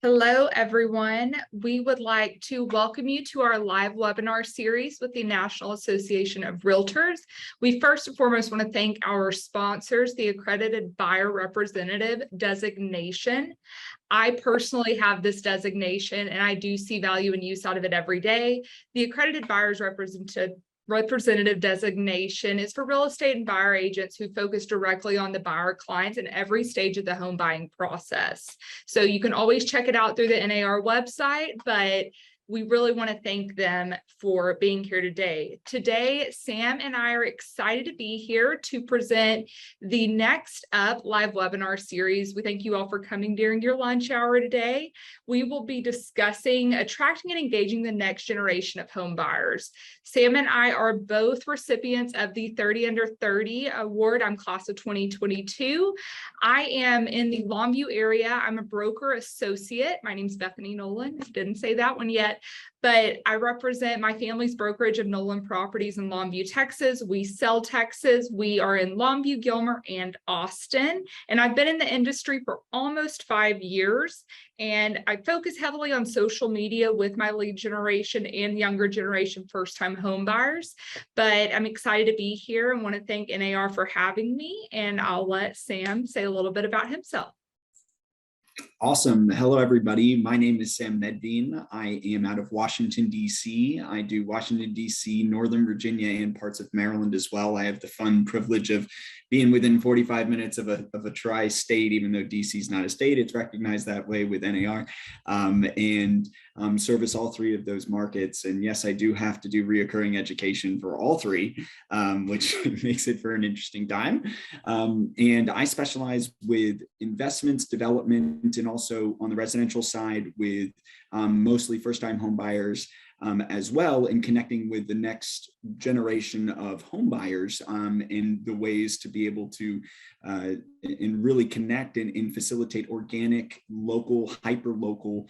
Hello, everyone. We would like to welcome you to our live webinar series with the National Association of REALTORS. We first and foremost want to thank our sponsors, the Accredited Buyer Representative designation. I personally have this designation and I do see value and use out of it every day. The Accredited Buyers Representative designation is for real estate and buyer agents who focus directly on the buyer clients in every stage of the home buying process. So you can always check it out through the NAR website, but we really want to thank them for being here today. Today, Sam and I are excited to be here to present the next up live webinar series. We thank you all for coming during your lunch hour today. We will be discussing attracting and engaging the next generation of home buyers. Sam and I are both recipients of the 30 Under 30 award. I'm class of 2022. I am in the Longview area. I'm a broker associate. My name's Bethany Nolan. Didn't say that one yet. But I represent my family's brokerage of Nolan Properties in Longview, Texas. We sell Texas. We are in Longview, Gilmer, and Austin. And I've been in the industry for almost 5 years. And I focus heavily on social media with my lead generation and younger generation first-time home buyers. But I'm excited to be here and want to thank NAR for having me. And I'll let Sam say a little bit about himself. Awesome. Hello, everybody. My name is Sam Medveen. I am out of Washington, D.C. I do Washington, D.C., Northern Virginia, and parts of Maryland as well. I have the fun privilege of being within 45 minutes of a tri-state, even though D.C. is not a state. It's recognized that way with NAR, and service all three of those markets. And yes, I do have to do reoccurring education for all three, which makes it for an interesting time. And I specialize with investments, development, and also on the residential side with mostly first-time home buyers as well, and connecting with the next generation of home buyers and the ways to be able to and really connect and facilitate organic, local, hyper-local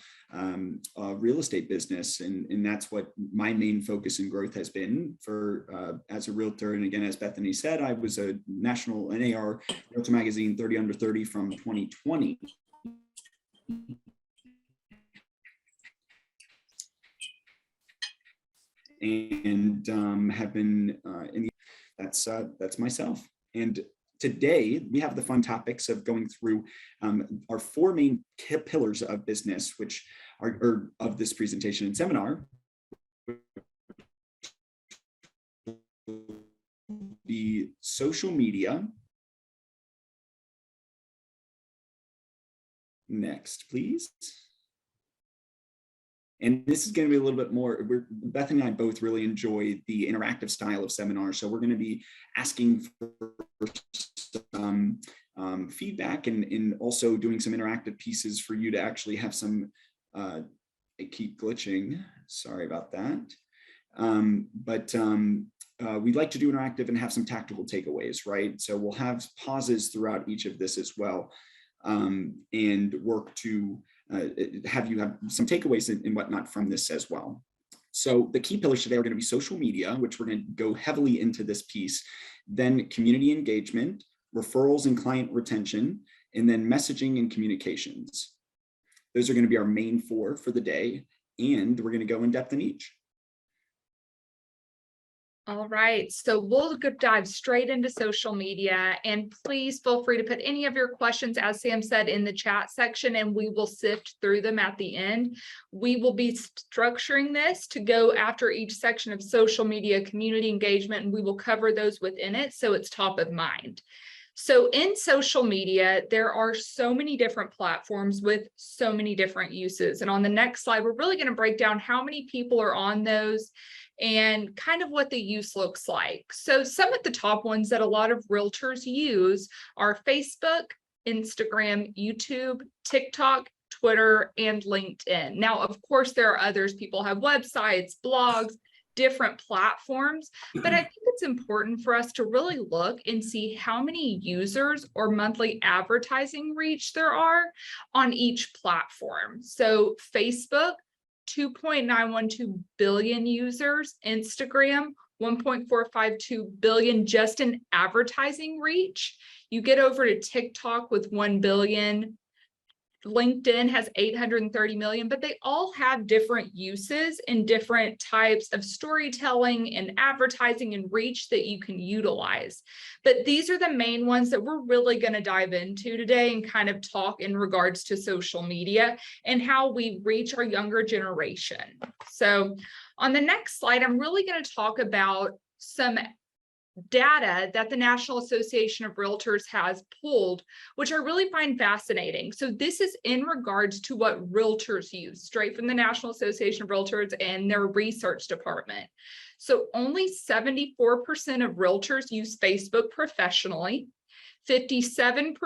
real estate business. And that's what my main focus and growth has been for as a realtor. And again, as Bethany said, I was a national NAR Realtor Magazine 30 Under 30 from 2020. And have been in the, that's myself. And today we have the fun topics of going through our four main pillars of business, which are or of this presentation and seminar. Be social media. Next, please. And this is going to be a little bit more, Bethany and I both really enjoy the interactive style of seminars. So we're going to be asking for some feedback and also doing some interactive pieces for you to actually have some, I keep glitching, sorry about that. We'd like to do interactive and have some tactical takeaways, right? So we'll have pauses throughout each of this as well, and work to have you have some takeaways and whatnot from this as well. So the key pillars today are going to be social media, which we're going to go heavily into this piece, then community engagement, referrals and client retention, and then messaging and communications. Those are going to be our main four for the day, and we're going to go in depth in each. All right, so we'll dive straight into social media, and please feel free to put any of your questions, as Sam said, in the chat section, and we will sift through them at the end. We will be structuring this to go after each section of social media community engagement, and we will cover those within it, so it's top of mind. So in social media, there are so many different platforms with so many different uses. And on the next slide, we're really going to break down how many people are on those and kind of what the use looks like. So some of the top ones that a lot of realtors use are Facebook, Instagram, YouTube, TikTok, Twitter, and LinkedIn. Now, of course, there are others. People have websites, blogs, different platforms, but I think it's important for us to really look and see how many users or monthly advertising reach there are on each platform. So Facebook, 2.912 billion users, Instagram, 1.452 billion just in advertising reach. You get over to TikTok with 1 billion, LinkedIn has 830 million, but they all have different uses and different types of storytelling and advertising and reach that you can utilize. But these are the main ones that we're really going to dive into today and kind of talk in regards to social media and how we reach our younger generation. So on the next slide, I'm really going to talk about some data that the National Association of Realtors has pulled, which I really find fascinating. So this is in regards to what realtors use, straight from the National Association of Realtors and their research department. So only 74% of realtors use Facebook professionally, 57%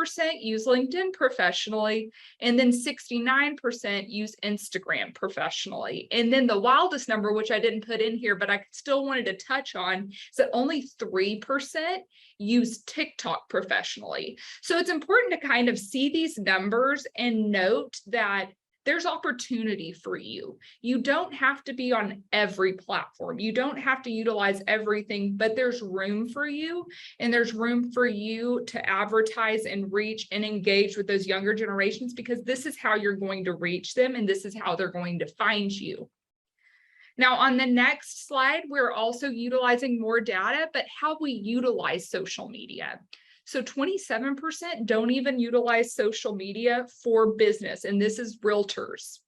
use LinkedIn professionally, and then 69% use Instagram professionally. And then the wildest number, which I didn't put in here, but I still wanted to touch on, is that only 3% use TikTok professionally. So it's important to kind of see these numbers and note that there's opportunity for you. You don't have to be on every platform. You don't have to utilize everything, but there's room for you, and there's room for you to advertise and reach and engage with those younger generations, because this is how you're going to reach them, and this is how they're going to find you. Now, on the next slide, we're also utilizing more data, but how we utilize social media. So 27% don't even utilize social media for business, and this is realtors.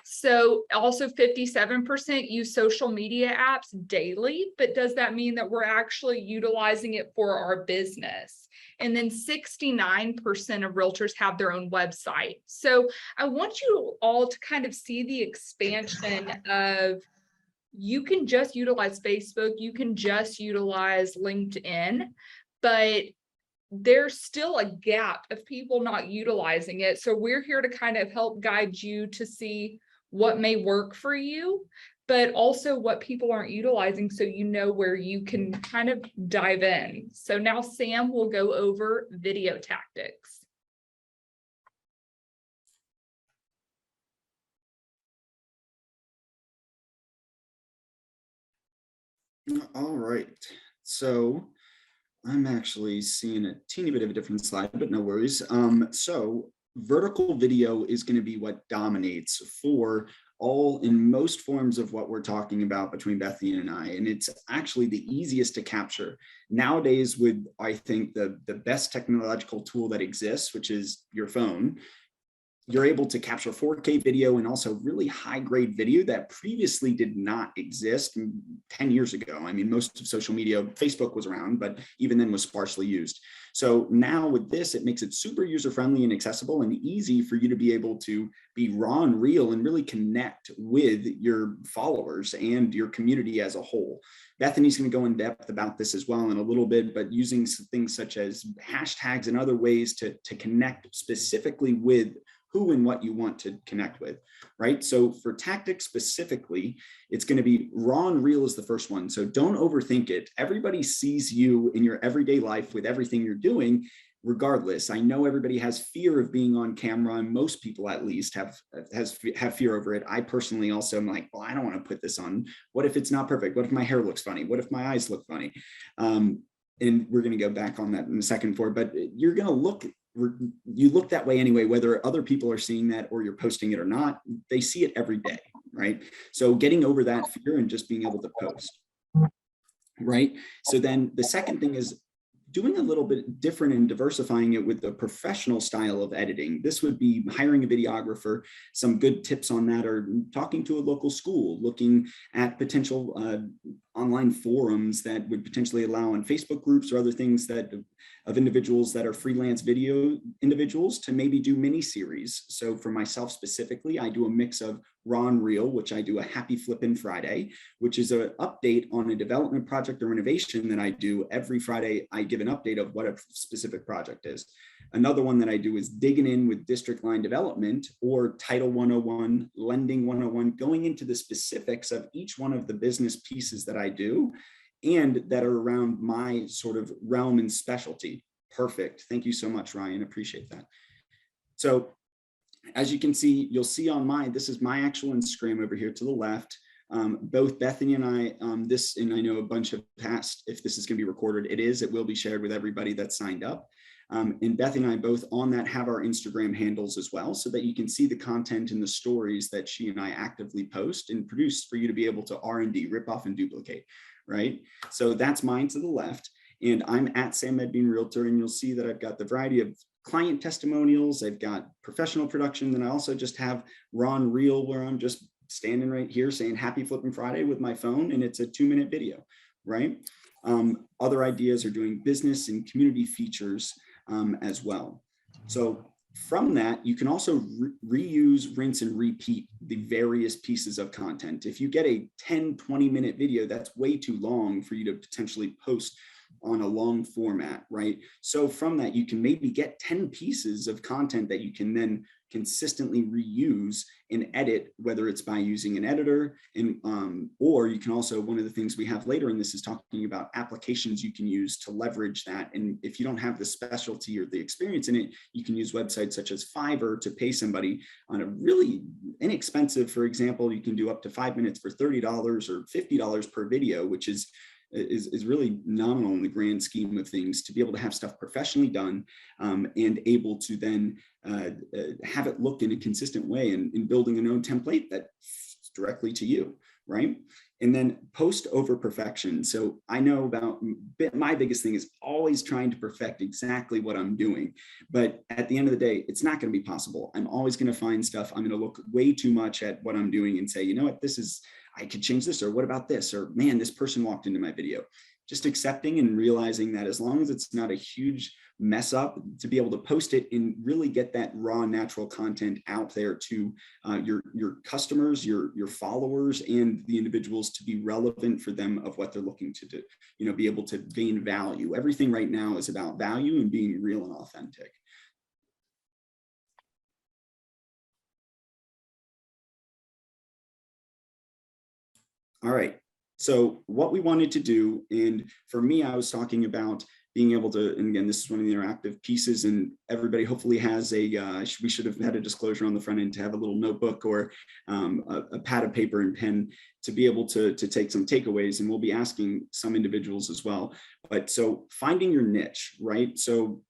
So also 57% use social media apps daily, but does that mean that we're actually utilizing it for our business? And then 69% of realtors have their own website. So I want you all to kind of see the expansion of, you can just utilize Facebook, you can just utilize LinkedIn, but there's still a gap of people not utilizing it. So we're here to kind of help guide you to see what may work for you, but also what people aren't utilizing, so you know where you can kind of dive in. So now Sam will go over video tactics. All right, so I'm actually seeing a teeny bit of a different slide, but no worries. So vertical video is going to be what dominates for all in most forms of what we're talking about between Bethany and I, and it's actually the easiest to capture nowadays with, I think, the best technological tool that exists, which is your phone. You're able to capture 4K video and also really high grade video that previously did not exist 10 years ago. I mean, most of social media, Facebook was around, but even then was sparsely used. So now with this, it makes it super user friendly and accessible and easy for you to be able to be raw and real and really connect with your followers and your community as a whole. Bethany's going to go in depth about this as well in a little bit, but using things such as hashtags and other ways to connect specifically with who and what you want to connect with, right? So for tactics specifically, it's going to be raw and real is the first one. So don't overthink it. Everybody sees you in your everyday life with everything you're doing, regardless. I know everybody has fear of being on camera, and most people at least have fear over it. I personally also am like, well, I don't want to put this on. What if it's not perfect? What if my hair looks funny? What if my eyes look funny? And we're going to go back on that in a second but you're going to you look that way anyway, whether other people are seeing that or you're posting it or not. They see it every day, right? So getting over that fear and just being able to post, right? So then the second thing is doing a little bit different and diversifying it with the professional style of editing. This would be hiring a videographer. Some good tips on that are talking to a local school, looking at potential online forums that would potentially allow on Facebook groups or other things that of individuals that are freelance video individuals to maybe do mini series. So for myself specifically, I do a mix of raw and real, which I do a Happy Flippin' Friday, which is an update on a development project or renovation that I do every Friday. I give an update of what a specific project is. Another one that I do is digging in with district line development or Title 101, Lending 101, going into the specifics of each one of the business pieces that I do and that are around my sort of realm and specialty. Perfect. Thank you so much, Ryan. Appreciate that. So as you can see, you'll see on this is my actual Instagram over here to the left. Both Bethany and I, and I know a bunch have passed, if this is going to be recorded, it will be shared with everybody that signed up. And Beth and I both on that have our Instagram handles as well, so that you can see the content and the stories that she and I actively post and produce for you to be able to R&D, rip off and duplicate, right? So that's mine to the left. And I'm at Sam Medbean Realtor, and you'll see that I've got the variety of client testimonials. I've got professional production. Then I also just have Ron Reel, where I'm just standing right here saying happy flipping Friday with my phone, and it's a 2-minute video, right? Other ideas are doing business and community features as well. So from that, you can also reuse, rinse, and repeat the various pieces of content. If you get a 10-20 minute video, that's way too long for you to potentially post on a long format, right? So from that, you can maybe get 10 pieces of content that you can then consistently reuse and edit, whether it's by using an editor, and or you can also, one of the things we have later in this is talking about applications you can use to leverage that. And if you don't have the specialty or the experience in it, you can use websites such as Fiverr to pay somebody on a really inexpensive, for example, you can do up to 5 minutes for $30 or $50 per video, which is really nominal in the grand scheme of things, to be able to have stuff professionally done and able to then have it look in a consistent way, and in building an own template that's directly to you, right? And then post over perfection. So I know about my biggest thing is always trying to perfect exactly what I'm doing. But at the end of the day, it's not going to be possible. I'm always going to find stuff. I'm going to look way too much at what I'm doing and say, you know what, I could change this, or what about this? Or man, this person walked into my video. Just accepting and realizing that as long as it's not a huge mess up, to be able to post it and really get that raw, natural content out there to your customers, your followers, and the individuals, to be relevant for them of what they're looking to do, be able to gain value. Everything right now is about value and being real and authentic. All right, so what we wanted to do, and for me, I was talking about being able to, and again, this is one of the interactive pieces, and everybody hopefully has we should have had a disclosure on the front end to have a little notebook or a pad of paper and pen to be able to take some takeaways, and we'll be asking some individuals as well. But so finding your niche, right? So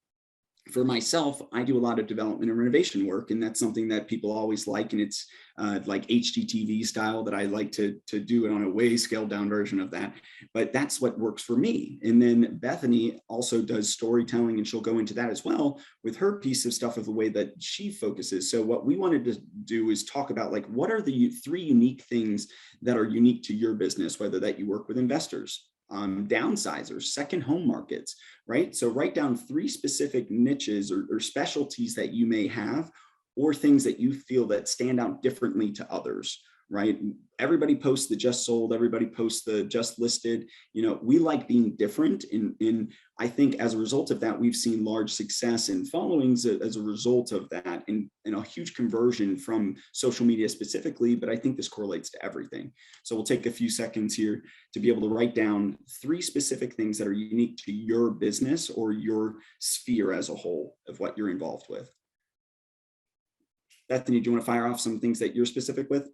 for myself, I do a lot of development and renovation work, and that's something that people always like, and it's like HGTV style that I like to do it on a way scaled down version of that, but that's what works for me. And then Bethany also does storytelling, and she'll go into that as well with her piece of stuff of the way that she focuses. So what we wanted to do is talk about, like, what are the 3 unique things that are unique to your business, whether that you work with investors, downsizers, second home markets, right? So write down 3 specific niches or specialties that you may have, or things that you feel that stand out differently to others, right? Everybody posts the just sold, everybody posts the just listed. We like being different. And I think as a result of that, we've seen large success in followings as a result of that, and a huge conversion from social media specifically, but I think this correlates to everything. So we'll take a few seconds here to be able to write down 3 specific things that are unique to your business or your sphere as a whole of what you're involved with. Bethany, do you want to fire off some things that you're specific with?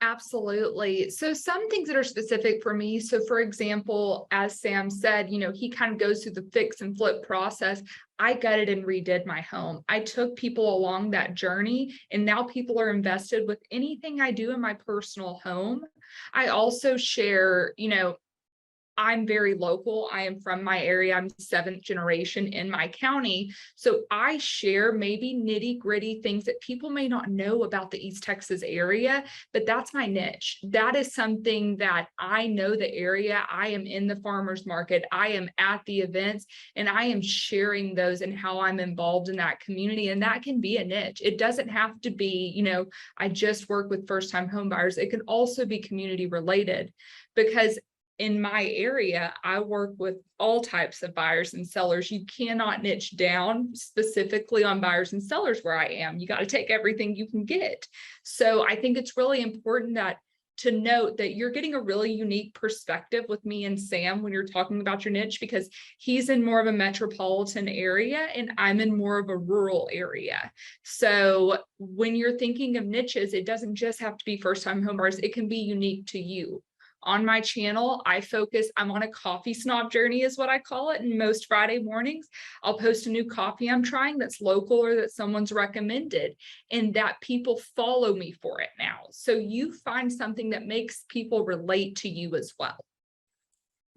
Absolutely. So some things that are specific for me. So for example, as Sam said, he kind of goes through the fix and flip process. I gutted and redid my home. I took people along that journey, and now people are invested with anything I do in my personal home. I also share, I'm very local. I am from my area. I'm 7th generation in my county. So I share maybe nitty gritty things that people may not know about the East Texas area, but that's my niche. That is something that I know the area. I am in the farmer's market. I am at the events, and I am sharing those and how I'm involved in that community. And that can be a niche. It doesn't have to be, I just work with first-time home buyers. It can also be community related, because in my area, I work with all types of buyers and sellers. You cannot niche down specifically on buyers and sellers where I am. You got to take everything you can get. So I think it's really important to note that you're getting a really unique perspective with me and Sam when you're talking about your niche, because he's in more of a metropolitan area and I'm in more of a rural area. So when you're thinking of niches, it doesn't just have to be first-time homebuyers. It can be unique to you On my channel, I'm on a coffee snob journey is what I call it. And most Friday mornings, I'll post a new coffee I'm trying that's local or that someone's recommended, and that people follow me for it now. So you find something that makes people relate to you as well.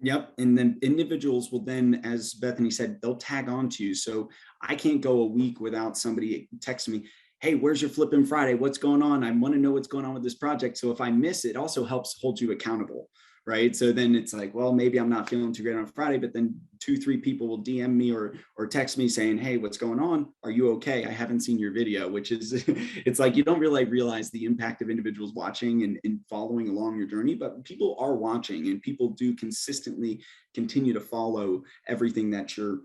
Yep. And then individuals will then, as Bethany said, they'll tag on to you. So I can't go a week without somebody texting me, hey, where's your flipping Friday? What's going on? I want to know what's going on with this project. So if I miss it, also helps hold you accountable, right? So then it's like, well, maybe I'm not feeling too great on Friday, but then 2-3 people will DM me or text me saying, hey, what's going on? Are you okay? I haven't seen your video, which is, it's like, you don't really realize the impact of individuals watching and following along your journey, but people are watching, and people do consistently continue to follow everything that you're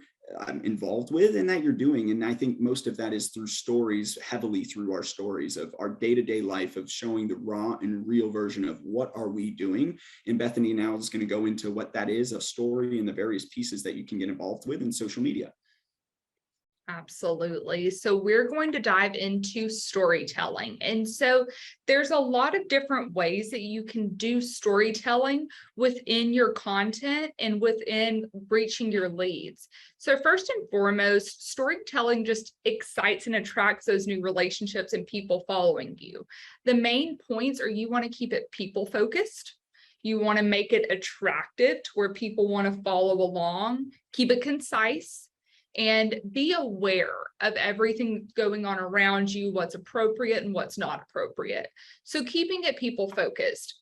involved with and that you're doing. And I think most of that is through stories, heavily through our stories of our day-to-day life, of showing the raw and real version of what are we doing. And Bethany now is going to go into what that is, a story, and the various pieces that you can get involved with in social media. Absolutely. So we're going to dive into storytelling. And so there's a lot of different ways that you can do storytelling within your content and within reaching your leads. So first and foremost, storytelling just excites and attracts those new relationships and people following you. The main points are you want to keep it people focused. You want to make it attractive to where people want to follow along, keep it concise, and be aware of everything going on around you, what's appropriate and what's not appropriate. So keeping it people focused.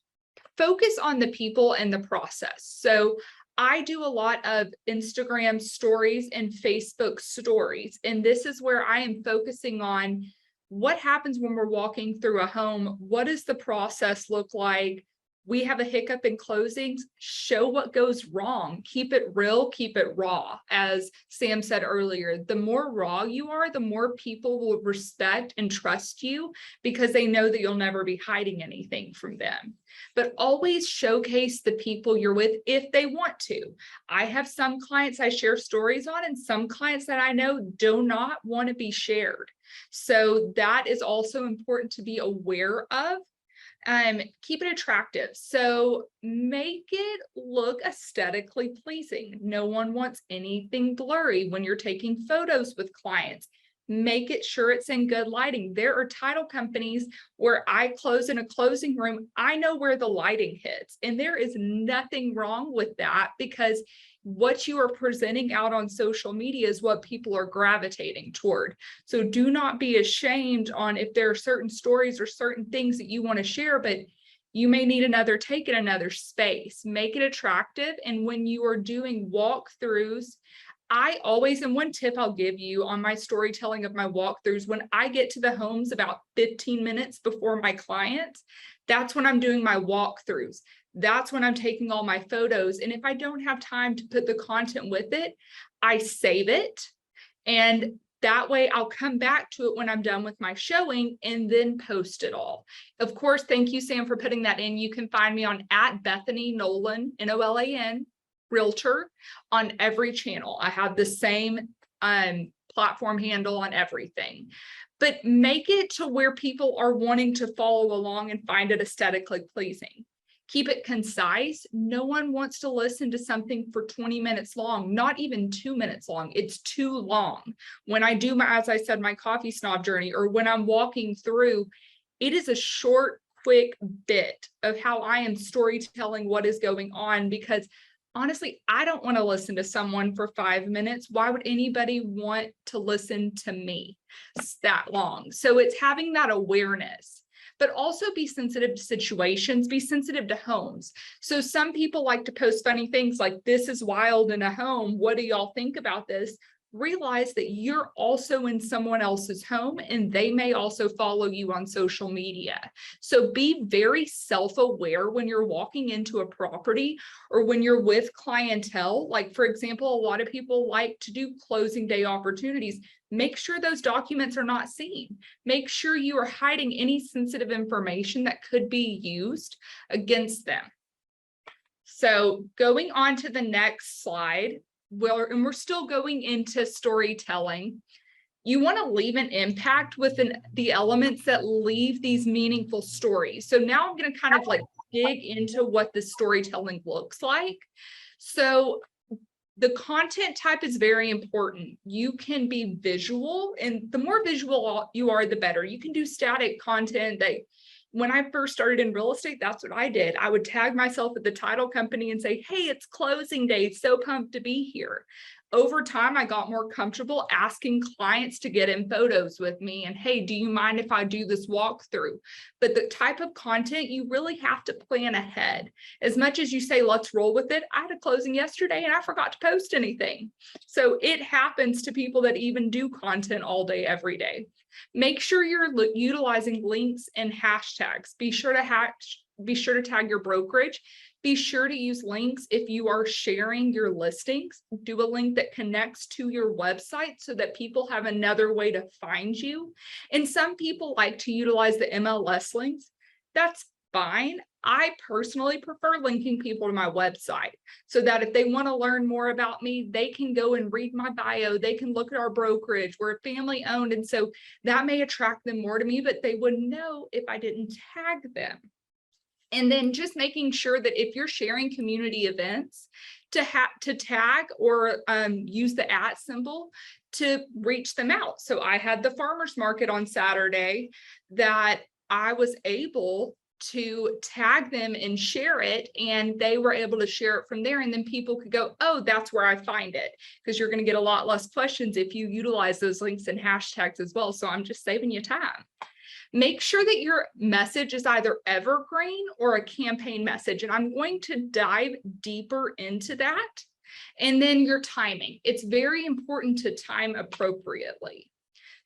Focus on the people and the process. So I do a lot of Instagram stories and Facebook stories, and this is where I am focusing on what happens when we're walking through a home. What does the process look like? We have a hiccup in closings, show what goes wrong, keep it real, keep it raw. As Sam said earlier, the more raw you are, the more people will respect and trust you because they know that you'll never be hiding anything from them. But always showcase the people you're with if they want to. I have some clients I share stories on and some clients that I know do not want to be shared. So that is also important to be aware of. Keep it attractive. So make it look aesthetically pleasing. No one wants anything blurry when you're taking photos with clients. Make it sure it's in good lighting. There are title companies where I close in a closing room. I know where the lighting hits, and there is nothing wrong with that because what you are presenting out on social media is what people are gravitating toward. So do not be ashamed on if there are certain stories or certain things that you want to share, but you may need another take in another space. Make it attractive. And when you are doing walkthroughs, I always, and one tip I'll give you on my storytelling of my walkthroughs, when I get to the homes about 15 minutes before my clients, that's when I'm doing my walkthroughs. That's when I'm taking all my photos. And if I don't have time to put the content with it, I save it. And that way I'll come back to it when I'm done with my showing and then post it all. Of course, thank you, Sam, for putting that in. You can find me on @Bethany Nolan, Nolan, Realtor on every channel. I have the same platform handle on everything. But make it to where people are wanting to follow along and find it aesthetically pleasing. Keep it concise. No one wants to listen to something for 20 minutes long, not even 2 minutes long. It's too long. When I do my, as I said, my coffee snob journey, or when I'm walking through, it is a short, quick bit of how I am storytelling what is going on, because honestly, I don't want to listen to someone for 5 minutes. Why would anybody want to listen to me that long? So it's having that awareness, but also be sensitive to situations, be sensitive to homes. So some people like to post funny things like, this is wild in a home. What do y'all think about this? Realize that you're also in someone else's home and they may also follow you on social media. So be very self-aware when you're walking into a property or when you're with clientele. Like, for example, a lot of people like to do closing day opportunities. Make sure those documents are not seen. Make sure you are hiding any sensitive information that could be used against them. So going on to the next slide. And we're still going into storytelling. You want to leave an impact within the elements that leave these meaningful stories. So now I'm going to kind of like dig into what the storytelling looks like. So the content type is very important. You can be visual, and the more visual you are, the better. You can do static content. That when I first started in real estate, that's what I did. I would tag myself at the title company and say, hey, it's closing day. So pumped to be here. Over time, I got more comfortable asking clients to get in photos with me and, hey, do you mind if I do this walkthrough? But the type of content, you really have to plan ahead. As much as you say, let's roll with it. I had a closing yesterday and I forgot to post anything. So it happens to people that even do content all day, every day. Make sure you're utilizing links and hashtags. Be sure to tag your brokerage. Be sure to use links if you are sharing your listings. Do a link that connects to your website so that people have another way to find you. And some people like to utilize the MLS links. That's fine. I personally prefer linking people to my website so that if they want to learn more about me, they can go and read my bio. They can look at our brokerage. We're family owned. And so that may attract them more to me, but they wouldn't know if I didn't tag them. And then just making sure that if you're sharing community events, to tag or use the @ symbol to reach them out. So I had the farmers market on Saturday that I was able to tag them and share it, and they were able to share it from there, and then people could go, oh, that's where I find it, because you're going to get a lot less questions if you utilize those links and hashtags as well. So I'm just saving you time. Make sure that your message is either evergreen or a campaign message. And I'm going to dive deeper into that. And then your timing. It's very important to time appropriately.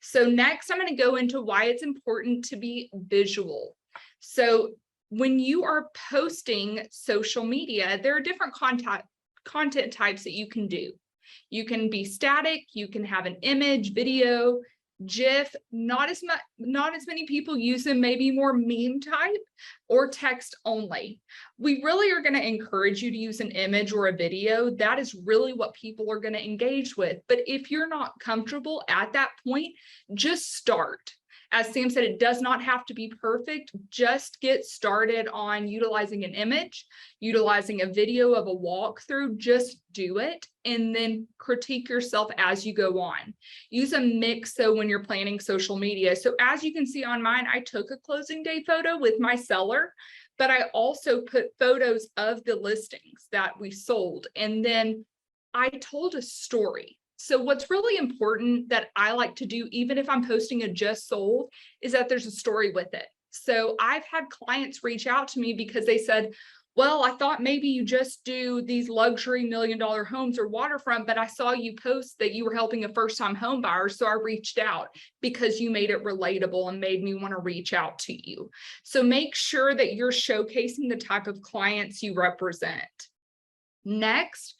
So next, I'm going to go into why it's important to be visual. So when you are posting social media, there are different content types that you can do. You can be static, you can have an image, video, GIF, not as many people use them, maybe more meme type, or text only. We really are going to encourage you to use an image or a video. That is really what people are going to engage with. But if you're not comfortable at that point, just start. As Sam said, it does not have to be perfect. Just get started on utilizing an image, utilizing a video of a walkthrough. Just do it and then critique yourself as you go on. Use a mix so when you're planning social media. So as you can see on mine, I took a closing day photo with my seller, but I also put photos of the listings that we sold. And then I told a story. So what's really important that I like to do, even if I'm posting a just sold, is that there's a story with it. So I've had clients reach out to me because they said, well, I thought maybe you just do these luxury $1 million homes or waterfront, but I saw you post that you were helping a first-time home buyer. So I reached out because you made it relatable and made me want to reach out to you. So make sure that you're showcasing the type of clients you represent. Next,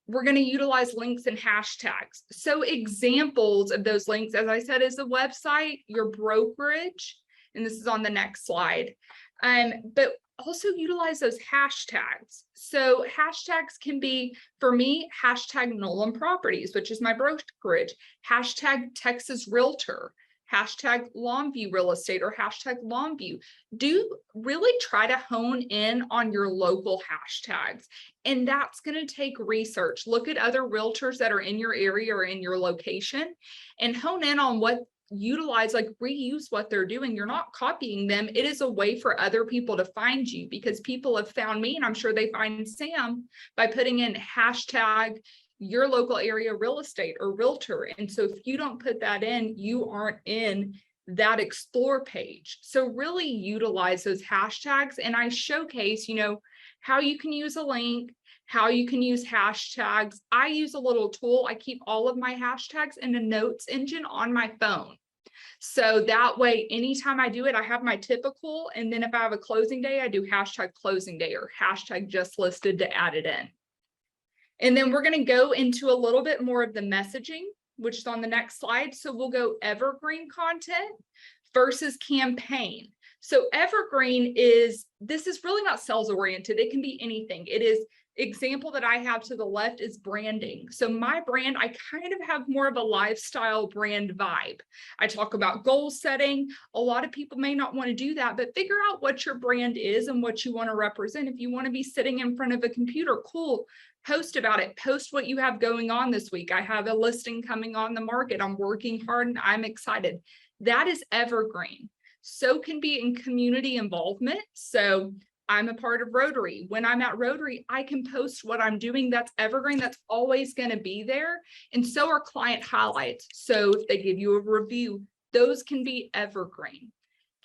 we're going to utilize links and hashtags. So examples of those links, as I said, is the website, your brokerage, and this is on the next slide. But also utilize those hashtags. So hashtags can be, for me, hashtag Nolan Properties, which is my brokerage, hashtag Texas Realtor, hashtag Longview Real Estate, or hashtag Longview. Do really try to hone in on your local hashtags. And that's going to take research. Look at other realtors that are in your area or in your location and hone in on what utilize, like reuse what they're doing. You're not copying them. It is a way for other people to find you, because people have found me, and I'm sure they find Sam by putting in hashtag your local area real estate or realtor. And so if you don't put that in, you aren't in that explore page. So really utilize those hashtags. And I showcase, how you can use a link, how you can use hashtags. I use a little tool. I keep all of my hashtags in a notes engine on my phone. So that way, anytime I do it, I have my typical. And then if I have a closing day, I do hashtag closing day or hashtag just listed to add it in. And then we're going to go into a little bit more of the messaging, which is on the next slide. So we'll go evergreen content versus campaign. So evergreen this is really not sales oriented. It can be anything. It is example that I have to the left is branding. So my brand, I kind of have more of a lifestyle brand vibe. I talk about goal setting. A lot of people may not want to do that, but figure out what your brand is and what you want to represent. If you want to be sitting in front of a computer, cool. Post about it. Post what you have going on this week. I have a listing coming on the market. I'm working hard and I'm excited. That is evergreen. So can be in community involvement. So I'm a part of Rotary. When I'm at Rotary, I can post what I'm doing. That's evergreen. That's always going to be there. And so are client highlights. So if they give you a review, those can be evergreen.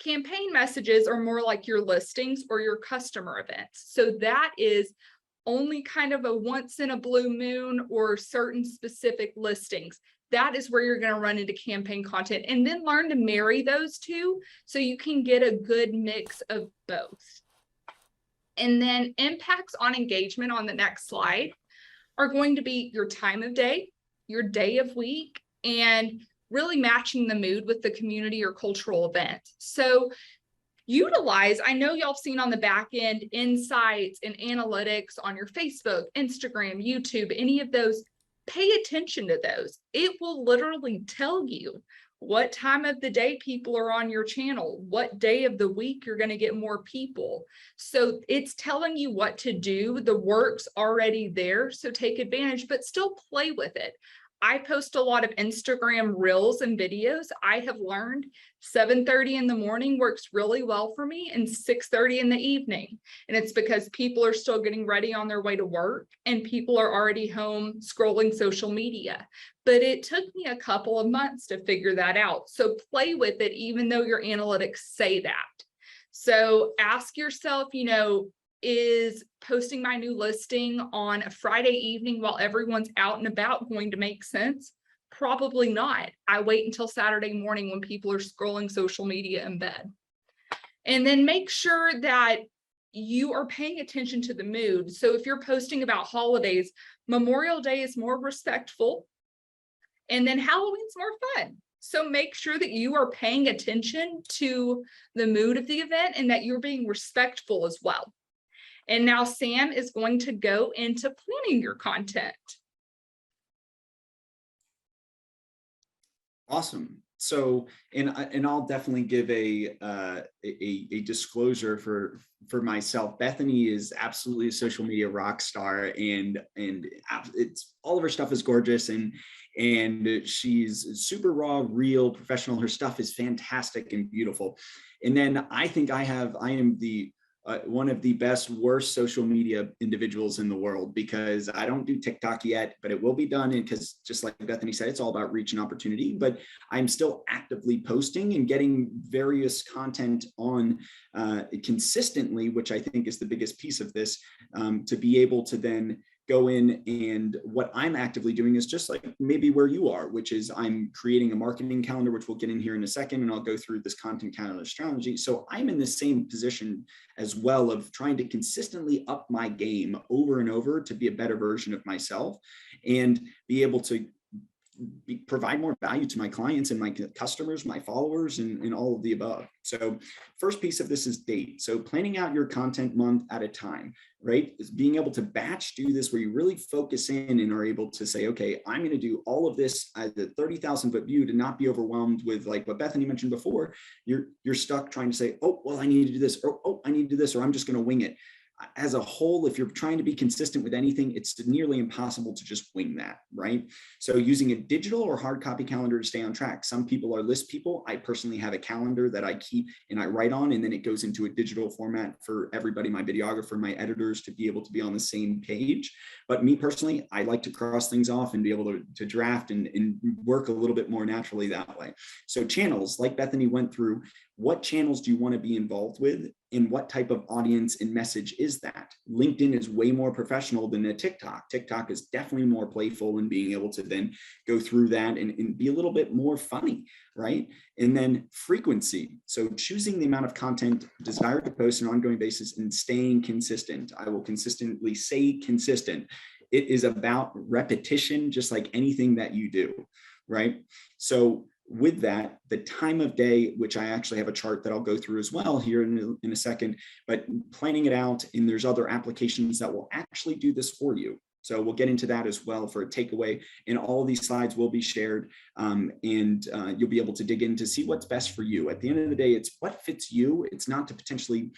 Campaign messages are more like your listings or your customer events. So that is only kind of a once in a blue moon or certain specific listings. That is where you're going to run into campaign content, and then learn to marry those two so you can get a good mix of both. And then impacts on engagement on the next slide are going to be your time of day, your day of week, and really matching the mood with the community or cultural event. So utilize, I know y'all seen on the back end, insights and analytics on your Facebook, Instagram, YouTube, any of those. Pay attention to those. It will literally tell you what time of the day people are on your channel, what day of the week you're going to get more people. So it's telling you what to do. The work's already there. So take advantage, but still play with it. I post a lot of Instagram reels and videos. I have learned 7:30 in the morning works really well for me and 6:30 in the evening. And it's because people are still getting ready on their way to work and people are already home scrolling social media. But it took me a couple of months to figure that out. So play with it, even though your analytics say that. So ask yourself, is posting my new listing on a Friday evening while everyone's out and about going to make sense? Probably not. I wait until Saturday morning when people are scrolling social media in bed. And then make sure that you are paying attention to the mood. So if you're posting about holidays, Memorial Day is more respectful, and then Halloween's more fun. So make sure that you are paying attention to the mood of the event and that you're being respectful as well. And now Sam is going to go into planning your content. Awesome. So, and I'll definitely give a disclosure for myself. Bethany is absolutely a social media rock star, and it's all of her stuff is gorgeous, and she's super raw, real, professional. Her stuff is fantastic and beautiful. And then I think I am the one of the worst social media individuals in the world, because I don't do TikTok yet, but it will be done. And because just like Bethany said, it's all about reach and opportunity, but I'm still actively posting and getting various content on consistently, which I think is the biggest piece of this, to be able to then go in. And what I'm actively doing is just like maybe where you are, which is I'm creating a marketing calendar, which we'll get in here in a second, and I'll go through this content calendar strategy. So I'm in the same position as well of trying to consistently up my game over and over to be a better version of myself and be able to provide more value to my clients and my customers, my followers, and all of the above. So first piece of this is date. So planning out your content month at a time, right? Is being able to batch do this where you really focus in and are able to say, okay, I'm going to do all of this at the 30,000 foot view, to not be overwhelmed with, like what Bethany mentioned before. You're stuck trying to say, oh, well, I need to do this, or oh, I need to do this, or I'm just going to wing it. As a whole, if you're trying to be consistent with anything, it's nearly impossible to just wing that, right? So using a digital or hard copy calendar to stay on track. Some people are list people. I personally have a calendar that I keep and I write on, and then it goes into a digital format for everybody, my videographer, my editors, to be able to be on the same page. But me personally, I like to cross things off and be able to draft and work a little bit more naturally that way. So channels, like Bethany went through, what channels do you want to be involved with? And what type of audience and message is that? LinkedIn is way more professional than a TikTok. TikTok is definitely more playful in being able to then go through that and be a little bit more funny, right? And then frequency. So choosing the amount of content desired to post on an ongoing basis and staying consistent. I will consistently say consistent. It is about repetition, just like anything that you do, right? So with that, the time of day, which I actually have a chart that I'll go through as well here in a second, but planning it out, and there's other applications that will actually do this for you. So we'll get into that as well for a takeaway, and all of these slides will be shared, and you'll be able to dig in to see what's best for you. At the end of the day, it's what fits you. It's not to potentially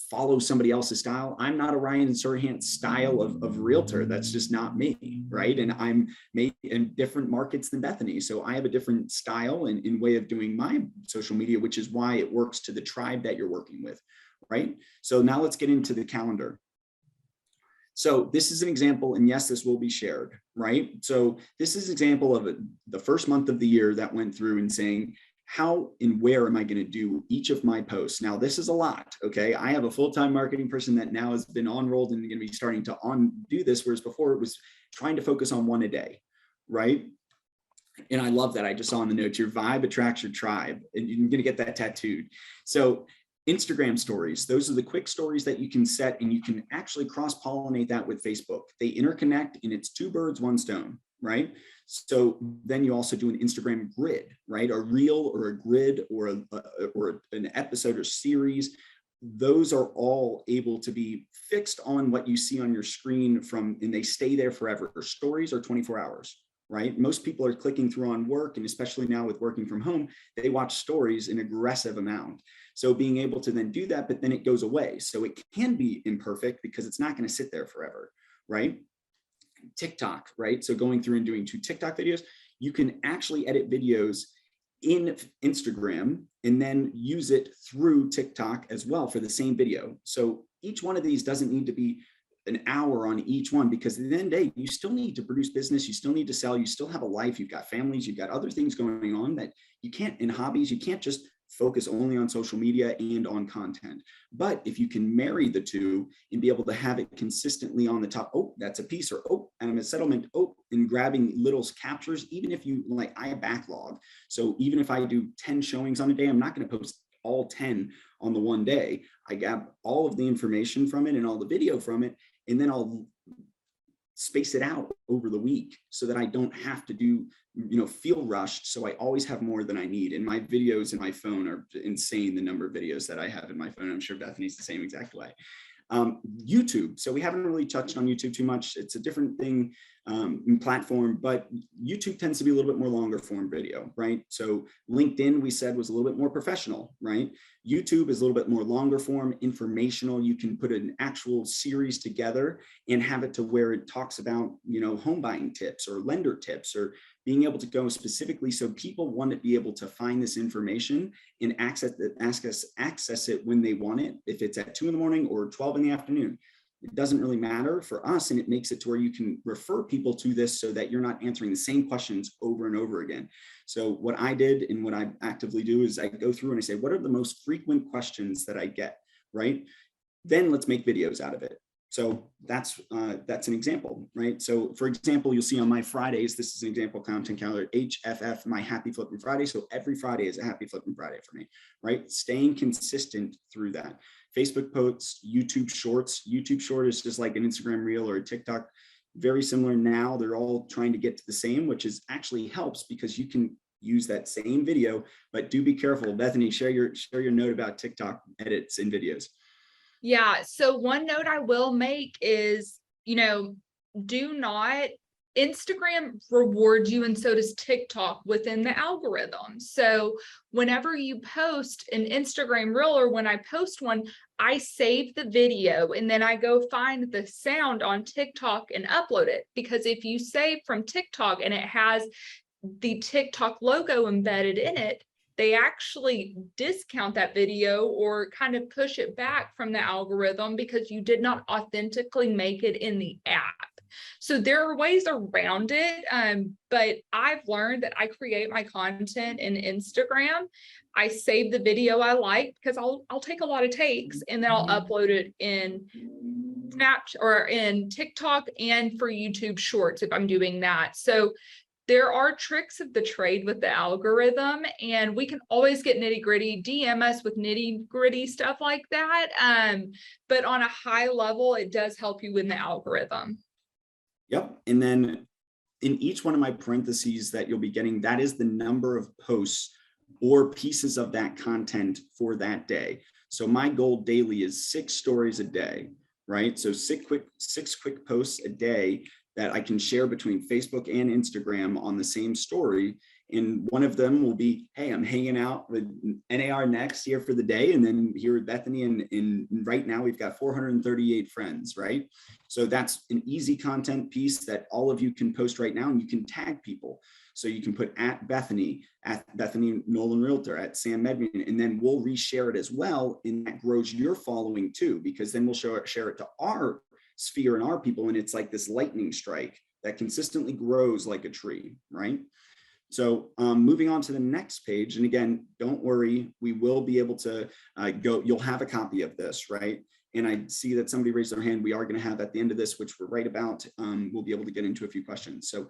follow somebody else's style. I'm not a Ryan Serhant style of realtor. That's just not me, right? And I'm made in different markets than Bethany. So I have a different style and way of doing my social media, which is why it works to the tribe that you're working with, right? So now let's get into the calendar. So this is an example, and yes, this will be shared, right? So this is an example of the first month of the year that went through and saying, how and where am I going to do each of my posts? Now, this is a lot, okay? I have a full-time marketing person that now has been enrolled and going to be starting to do this, whereas before it was trying to focus on one a day, right? And I love that. I just saw in the notes, your vibe attracts your tribe, and you're going to get that tattooed. So Instagram stories, those are the quick stories that you can set, and you can actually cross-pollinate that with Facebook. They interconnect, and it's two birds, one stone, right? So then you also do an Instagram grid, right? A reel or a grid or an episode or series. Those are all able to be fixed on what you see on your screen and they stay there forever. Stories are 24 hours, right? Most people are clicking through on work, and especially now with working from home, they watch stories in aggressive amount. So being able to then do that, but then it goes away. So it can be imperfect because it's not going to sit there forever, right? TikTok, right? So going through and doing 2 TikTok videos, you can actually edit videos in Instagram and then use it through TikTok as well for the same video. So each one of these doesn't need to be an hour on each one, because at the end of the day, you still need to produce business, you still need to sell, you still have a life, you've got families, you've got other things going on that you can't, in hobbies, you can't just focus only on social media and on content. But if you can marry the two and be able to have it consistently on the top, oh, that's a piece, or oh, and I'm a settlement, oh, and grabbing little captures, even if you I backlog. So even if I do 10 showings on a day, I'm not going to post all 10 on the one day. I grab all of the information from it and all the video from it, and then I'll space it out over the week so that I don't have to do, feel rushed. So I always have more than I need. And my videos in my phone are insane, the number of videos that I have in my phone. I'm sure Bethany's the same exact way. YouTube. So we haven't really touched on YouTube too much. It's a different thing, platform, but YouTube tends to be a little bit more longer form video, right? So LinkedIn, we said, was a little bit more professional, right? YouTube is a little bit more longer form, informational. You can put an actual series together and have it to where it talks about, home buying tips or lender tips, or being able to go specifically. So people want to be able to find this information and access it when they want it. If it's at 2 a.m. or 12 in the afternoon, it doesn't really matter for us. And it makes it to where you can refer people to this so that you're not answering the same questions over and over again. So what I did and what I actively do is I go through and I say, what are the most frequent questions that I get, right? Then let's make videos out of it. So that's an example, right? So for example, you'll see on my Fridays, this is an example content calendar, HFF, my Happy Flipping Friday. So every Friday is a Happy Flipping Friday for me, right? Staying consistent through that. Facebook posts, YouTube Shorts. YouTube Short is just like an Instagram Reel or a TikTok, very similar now. They're all trying to get to the same, which is actually helps because you can use that same video, but do be careful. Bethany, share your note about TikTok edits and videos. Yeah. So one note I will make is, do not, Instagram rewards you, and so does TikTok within the algorithm. So whenever you post an Instagram reel, or when I post one, I save the video and then I go find the sound on TikTok and upload it. Because if you save from TikTok and it has the TikTok logo embedded in it, they actually discount that video or kind of push it back from the algorithm because you did not authentically make it in the app. So there are ways around it, but I've learned that I create my content in Instagram. I save the video I like because I'll take a lot of takes, and then I'll upload it in Snapchat or in TikTok and for YouTube Shorts if I'm doing that. So there are tricks of the trade with the algorithm, and we can always get nitty gritty. DM us with nitty gritty stuff like that. But on a high level, it does help you in the algorithm. Yep. And then in each one of my parentheses that you'll be getting, that is the number of posts or pieces of that content for that day. So my goal daily is 6 stories a day, right? So 6 quick posts a day that I can share between Facebook and Instagram on the same story. And one of them will be, hey, I'm hanging out with NAR Next here for the day. And then here at Bethany, and right now we've got 438 friends, right? So that's an easy content piece that all of you can post right now, and you can tag people. So you can put at Bethany Nolan Realtor, at Sam Medvin, and then we'll reshare it as well. And that grows your following too, because then we'll share it to our sphere and our people. And it's like this lightning strike that consistently grows like a tree, right? So moving on to the next page. And again, don't worry, we will be able to you'll have a copy of this, right? And I see that somebody raised their hand. We are going to have at the end of this, which we're right about, we'll be able to get into a few questions. So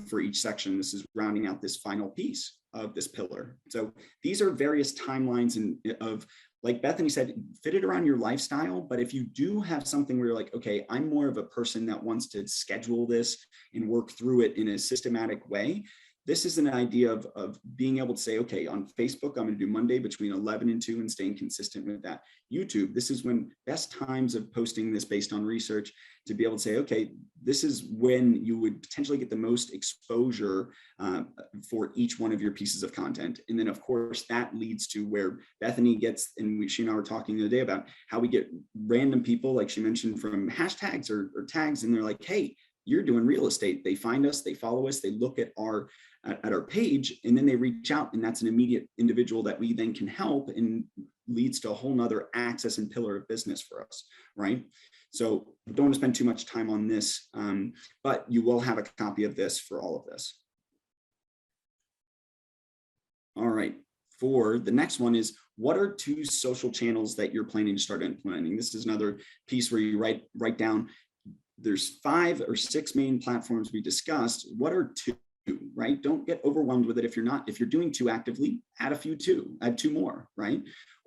for each section, this is rounding out this final piece of this pillar. So these are various timelines of, like Bethany said, fit it around your lifestyle. But if you do have something where you're like, okay, I'm more of a person that wants to schedule this and work through it in a systematic way, this is an idea of being able to say, okay, on Facebook, I'm going to do Monday between 11 and 2 and staying consistent with that. YouTube, this is when best times of posting this based on research to be able to say, okay, this is when you would potentially get the most exposure for each one of your pieces of content. And then of course, that leads to where Bethany gets, and she and I were talking the other day about how we get random people, like she mentioned, from hashtags or tags, and they're like, hey, you're doing real estate. They find us, they follow us, they look at our page, and then they reach out, and that's an immediate individual that we then can help, and leads to a whole nother access and pillar of business for us, right? So don't want to spend too much time on this, but you will have a copy of this for all of this. All right, for the next one is, what are 2 social channels that you're planning to start implementing? This is another piece where you write down, there's 5 or 6 main platforms we discussed. What are 2, right? Don't get overwhelmed with it. If you're doing 2 actively, add 2 more, right?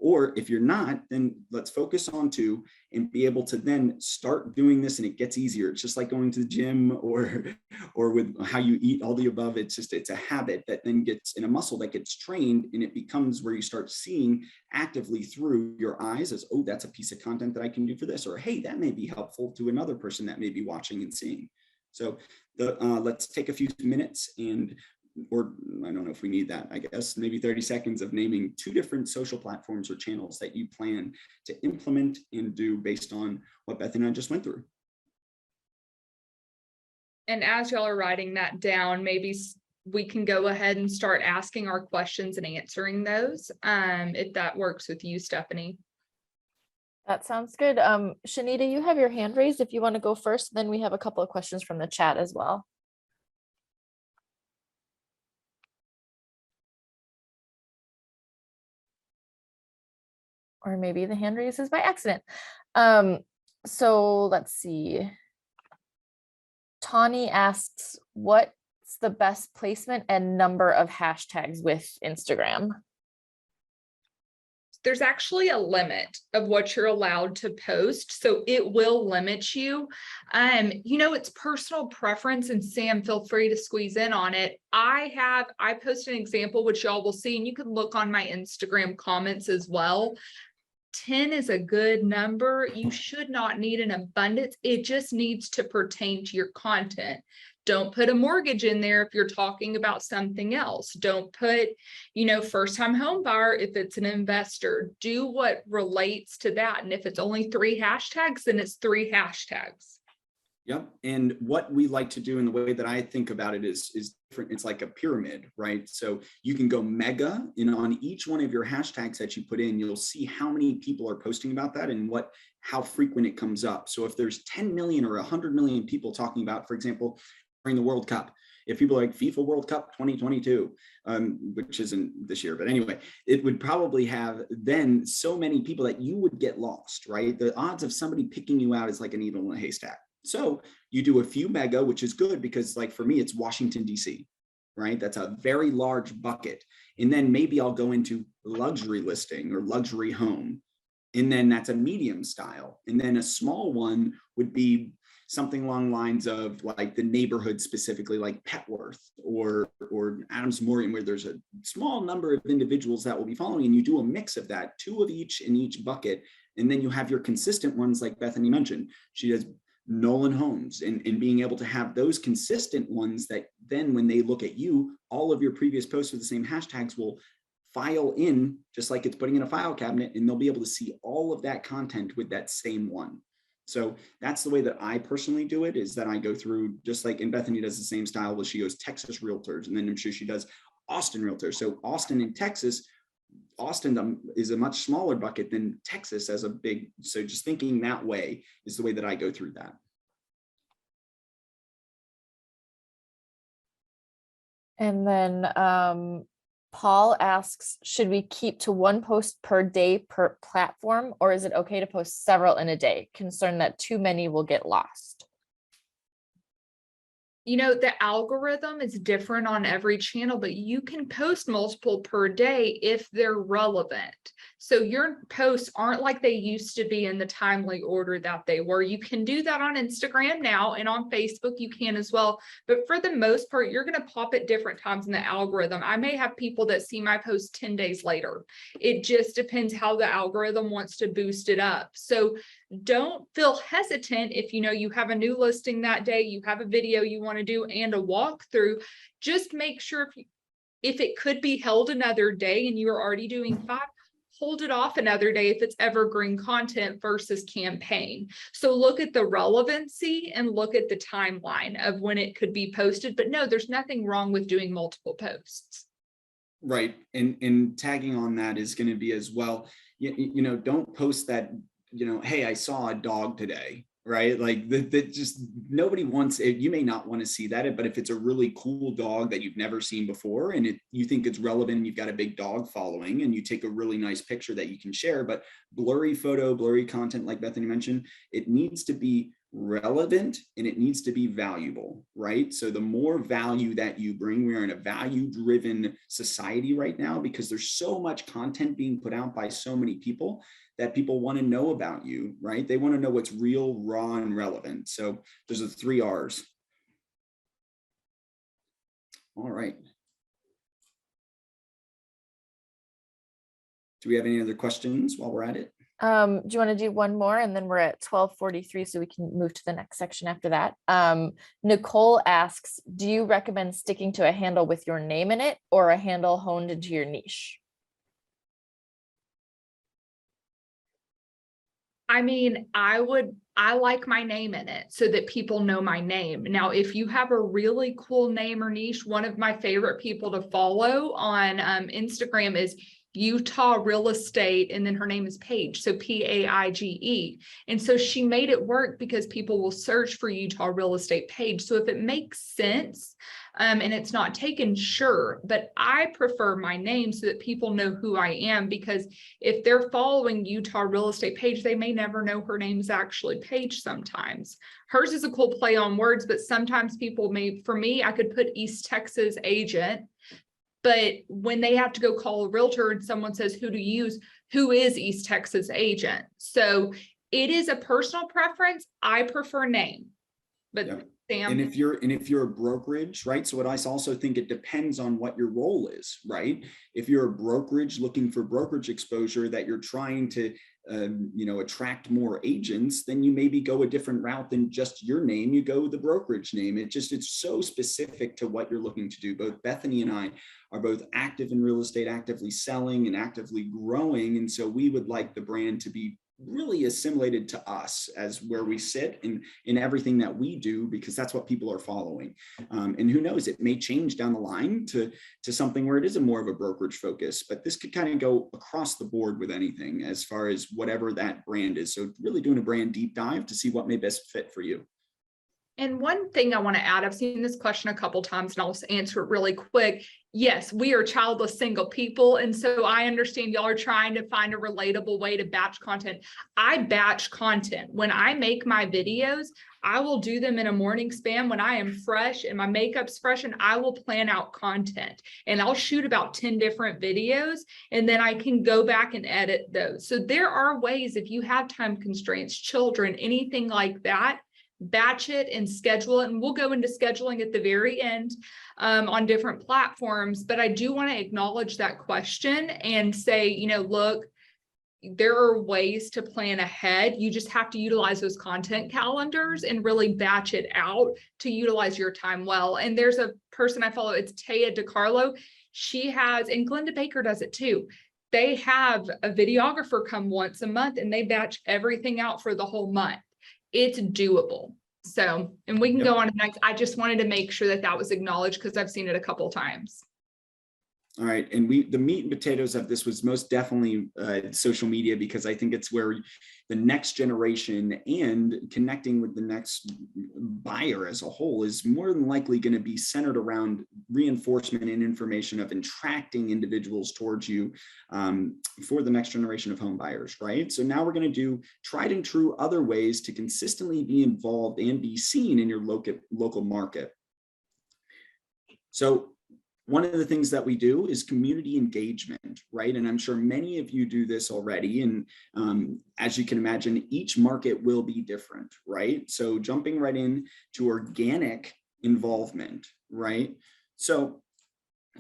Or if you're not, then let's focus on 2 and be able to then start doing this, and it gets easier. It's just like going to the gym or with how you eat, all the above. It's a habit that then gets in a muscle that gets trained, and it becomes where you start seeing actively through your eyes as, oh, that's a piece of content that I can do for this, or hey, that may be helpful to another person that may be watching and seeing. So let's take a few minutes or I don't know if we need that, I guess, maybe 30 seconds of naming 2 different social platforms or channels that you plan to implement and do based on what Beth and I just went through. And as y'all are writing that down, maybe we can go ahead and start asking our questions and answering those, if that works with you, Stephanie. That sounds good. Shanita, you have your hand raised if you want to go first. Then we have a couple of questions from the chat as well. Or maybe the hand raise is by accident. So let's see. Tawny asks, what's the best placement and number of hashtags with Instagram? There's actually a limit of what you're allowed to post, so it will limit you. It's personal preference, and Sam, feel free to squeeze in on it. I post an example, which y'all will see, and you can look on my Instagram comments as well. 10 is a good number. You should not need an abundance. It just needs to pertain to your content. Don't put a mortgage in there if you're talking about something else. Don't put, first-time home buyer if it's an investor. Do what relates to that. And if it's only 3 hashtags, then it's 3 hashtags. Yep. And what we like to do, in the way that I think about it, is different. It's like a pyramid, right? So you can go mega, and on each one of your hashtags that you put in, you'll see how many people are posting about that and how frequent it comes up. So if there's 10 million or 100 million people talking about, for example, during the World Cup, if people are like FIFA World Cup 2022, which isn't this year, but anyway, it would probably have then so many people that you would get lost, right? The odds of somebody picking you out is like a needle in a haystack. So you do a few mega, which is good, because like for me, it's Washington, D.C., right? That's a very large bucket. And then maybe I'll go into luxury listing or luxury home. And then that's a medium style. And then a small one would be something along the lines of like the neighborhood, specifically like Petworth or Adams Morgan, where there's a small number of individuals that will be following, and you do a mix of that, 2 of each in each bucket. And then you have your consistent ones like Bethany mentioned. She does Nolan Homes, and being able to have those consistent ones that then when they look at you, all of your previous posts with the same hashtags will file in, just like it's putting in a file cabinet, and they'll be able to see all of that content with that same one. So that's the way that I personally do it, is that I go through, just like, and Bethany does the same style where she goes Texas Realtors, and then I'm sure she does Austin Realtors. So Austin and Texas, Austin is a much smaller bucket than Texas as a big, so just thinking that way is the way that I go through that. And then Paul asks, should we keep to 1 post per day per platform, or is it okay to post several in a day? Concerned that too many will get lost. You know, the algorithm is different on every channel, but you can post multiple per day if they're relevant. So your posts aren't like they used to be in the timely order that they were. You can do that on Instagram now, and on Facebook you can as well. But for the most part, you're going to pop at different times in the algorithm. I may have people that see my post 10 days later. It just depends how the algorithm wants to boost it up. So don't feel hesitant if you know you have a new listing that day, you have a video you want to do and a walkthrough. Just make sure if it could be held another day and you're already doing 5, hold it off another day if it's evergreen content versus campaign. So look at the relevancy and look at the timeline of when it could be posted. But no, there's nothing wrong with doing multiple posts. Right. And tagging on that is going to be as well, you know, don't post that, you know, hey, I saw a dog today, right? Like that just, nobody wants it. You may not want to see that, but if it's a really cool dog that you've never seen before, and you think it's relevant, you've got a big dog following, and you take a really nice picture that you can share, but blurry photo, blurry content, like Bethany mentioned, it needs to be relevant and it needs to be valuable, right? So the more value that you bring, we are in a value-driven society right now because there's so much content being put out by so many people that people want to know about you, right? They want to know what's real, raw, and relevant. So there's the 3 R's. All right. Do we have any other questions while we're at it? Do you want to do one more, and then we're at 12:43, so we can move to the next section after that. Nicole asks, do you recommend sticking to a handle with your name in it or a handle honed into your niche? I mean, I like my name in it so that people know my name. Now, if you have a really cool name or niche, one of my favorite people to follow on Instagram is Utah Real Estate, and then her name is Paige, so Paige. And so she made it work because people will search for Utah Real Estate Paige. So if it makes sense and it's not taken, sure, but I prefer my name so that people know who I am, because if they're following Utah Real Estate Paige, they may never know her name is actually Paige sometimes. Hers is a cool play on words, but sometimes people may, for me, I could put East Texas agent, but when they have to go call a realtor and someone says, who to use, who is East Texas agent? So it is a personal preference. I prefer name, but Yep. Sam. And if you're a brokerage, right? So what I also think, it depends on what your role is, right? If you're a brokerage looking for brokerage exposure that you're trying to attract more agents, then you maybe go a different route than just your name. You go the brokerage name. It's so specific to what you're looking to do. Both Bethany and I are both active in real estate, actively selling and actively growing. And so we would like the brand to be really assimilated to us as where we sit in everything that we do, because that's what people are following. And who knows, it may change down the line to something where it is a more of a brokerage focus, but this could kind of go across the board with anything as far as whatever that brand is. So really doing a brand deep dive to see what may best fit for you. And one thing I want to add, I've seen this question a couple times and I'll just answer it really quick. Yes, we are childless single people. And so I understand y'all are trying to find a relatable way to batch content. I batch content. When I make my videos, I will do them in a morning span when I am fresh and my makeup's fresh, and I will plan out content and I'll shoot about 10 different videos, and then I can go back and edit those. So there are ways, if you have time constraints, children, anything like that, batch it and schedule it. And we'll go into scheduling at the very end on different platforms. But I do want to acknowledge that question and say, you know, look, there are ways to plan ahead. You just have to utilize those content calendars and really batch it out to utilize your time well. And there's a person I follow, it's Taya DeCarlo. She has, and Glenda Baker does it too. They have a videographer come once a month and they batch everything out for the whole month. It's doable. So, and we can go on to next. I just wanted to make sure that that was acknowledged because I've seen it a couple of times. All right. And the meat and potatoes of this was most definitely social media, because I think it's where the next generation and connecting with the next buyer as a whole is more than likely going to be centered around reinforcement and information of attracting individuals towards you for the next generation of home buyers, right? So now we're going to do tried and true other ways to consistently be involved and be seen in your local market. So one of the things that we do is community engagement, right? And I'm sure many of you do this already. And as you can imagine, each market will be different, right? So jumping right in to organic involvement, right? So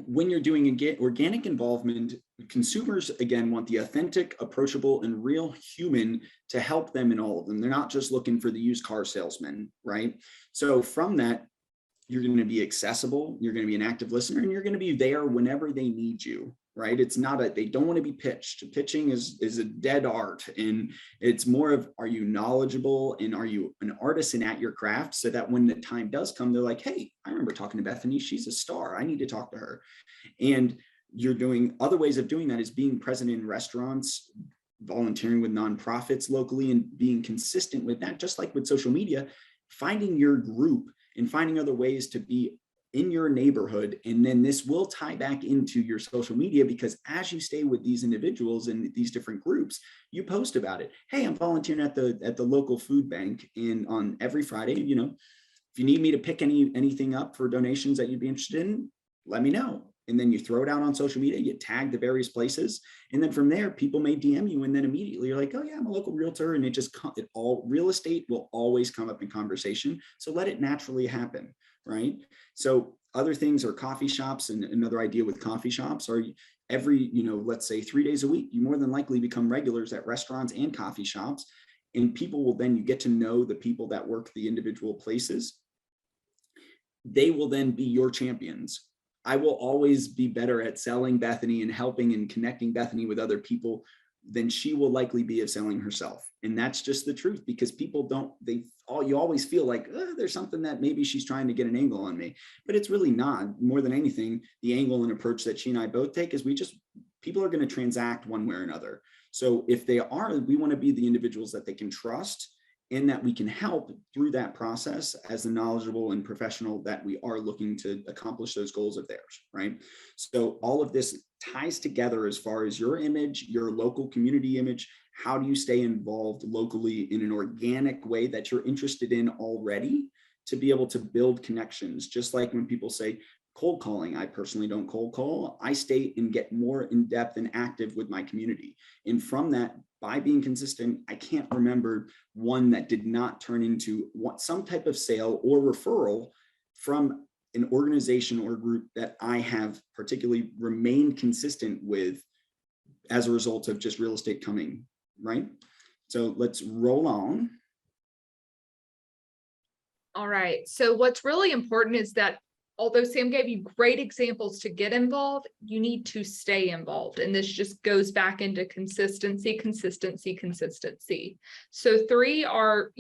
when you're doing organic involvement, consumers, again, want the authentic, approachable, and real human to help them in all of them. They're not just looking for the used car salesman, right? So from that, you're going to be accessible, you're going to be an active listener, and you're going to be there whenever they need you, right? It's not they don't want to be pitched. Pitching is a dead art. And it's more of, are you knowledgeable and are you an artisan at your craft, so that when the time does come, they're like, hey, I remember talking to Bethany. She's a star. I need to talk to her. And you're doing other ways of doing that is being present in restaurants, volunteering with nonprofits locally, and being consistent with that, just like with social media, finding your group and finding other ways to be in your neighborhood. And then this will tie back into your social media, because as you stay with these individuals in these different groups, you post about it. Hey, I'm volunteering at the local food bank, and on every Friday, you know, if you need me to pick anything up for donations that you'd be interested in, let me know. And then you throw it out on social media, you tag the various places. And then from there, people may DM you. And then immediately you're like, oh yeah, I'm a local realtor. And real estate will always come up in conversation. So let it naturally happen, right? So other things are coffee shops. And another idea with coffee shops are every, let's say 3 days a week, you more than likely become regulars at restaurants and coffee shops. And people will then, you get to know the people that work the individual places. They will then be your champions. I will always be better at selling Bethany and helping and connecting Bethany with other people than she will likely be of selling herself. And that's just the truth, because people you always feel like, oh, there's something that maybe she's trying to get an angle on me, but it's really not. More than anything, the angle and approach that she and I both take is people are going to transact one way or another. So if we want to be the individuals that they can trust, and that we can help through that process as the knowledgeable and professional that we are looking to accomplish those goals of theirs, right? So all of this ties together as far as your image, your local community image. How do you stay involved locally in an organic way that you're interested in already, to be able to build connections? Just like when people say cold calling, I personally don't cold call. I stay and get more in depth and active with my community. And from that, by being consistent, I can't remember one that did not turn into some type of sale or referral from an organization or group that I have particularly remained consistent with as a result of just real estate coming, right? So let's roll on. All right. So what's really important is that although Sam gave you great examples to get involved, you need to stay involved. And this just goes back into consistency. So 3 are,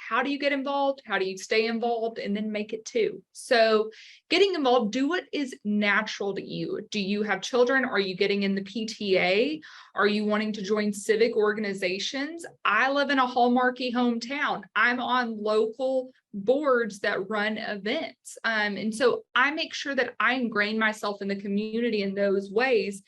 how do you get involved? How do you stay involved? And then make it 2. So getting involved, do what is natural to you. Do you have children? Are you getting in the PTA? Are you wanting to join civic organizations? I live in a hallmarky hometown. I'm on local boards that run events. And so I make sure that I ingrain myself in the community in those ways.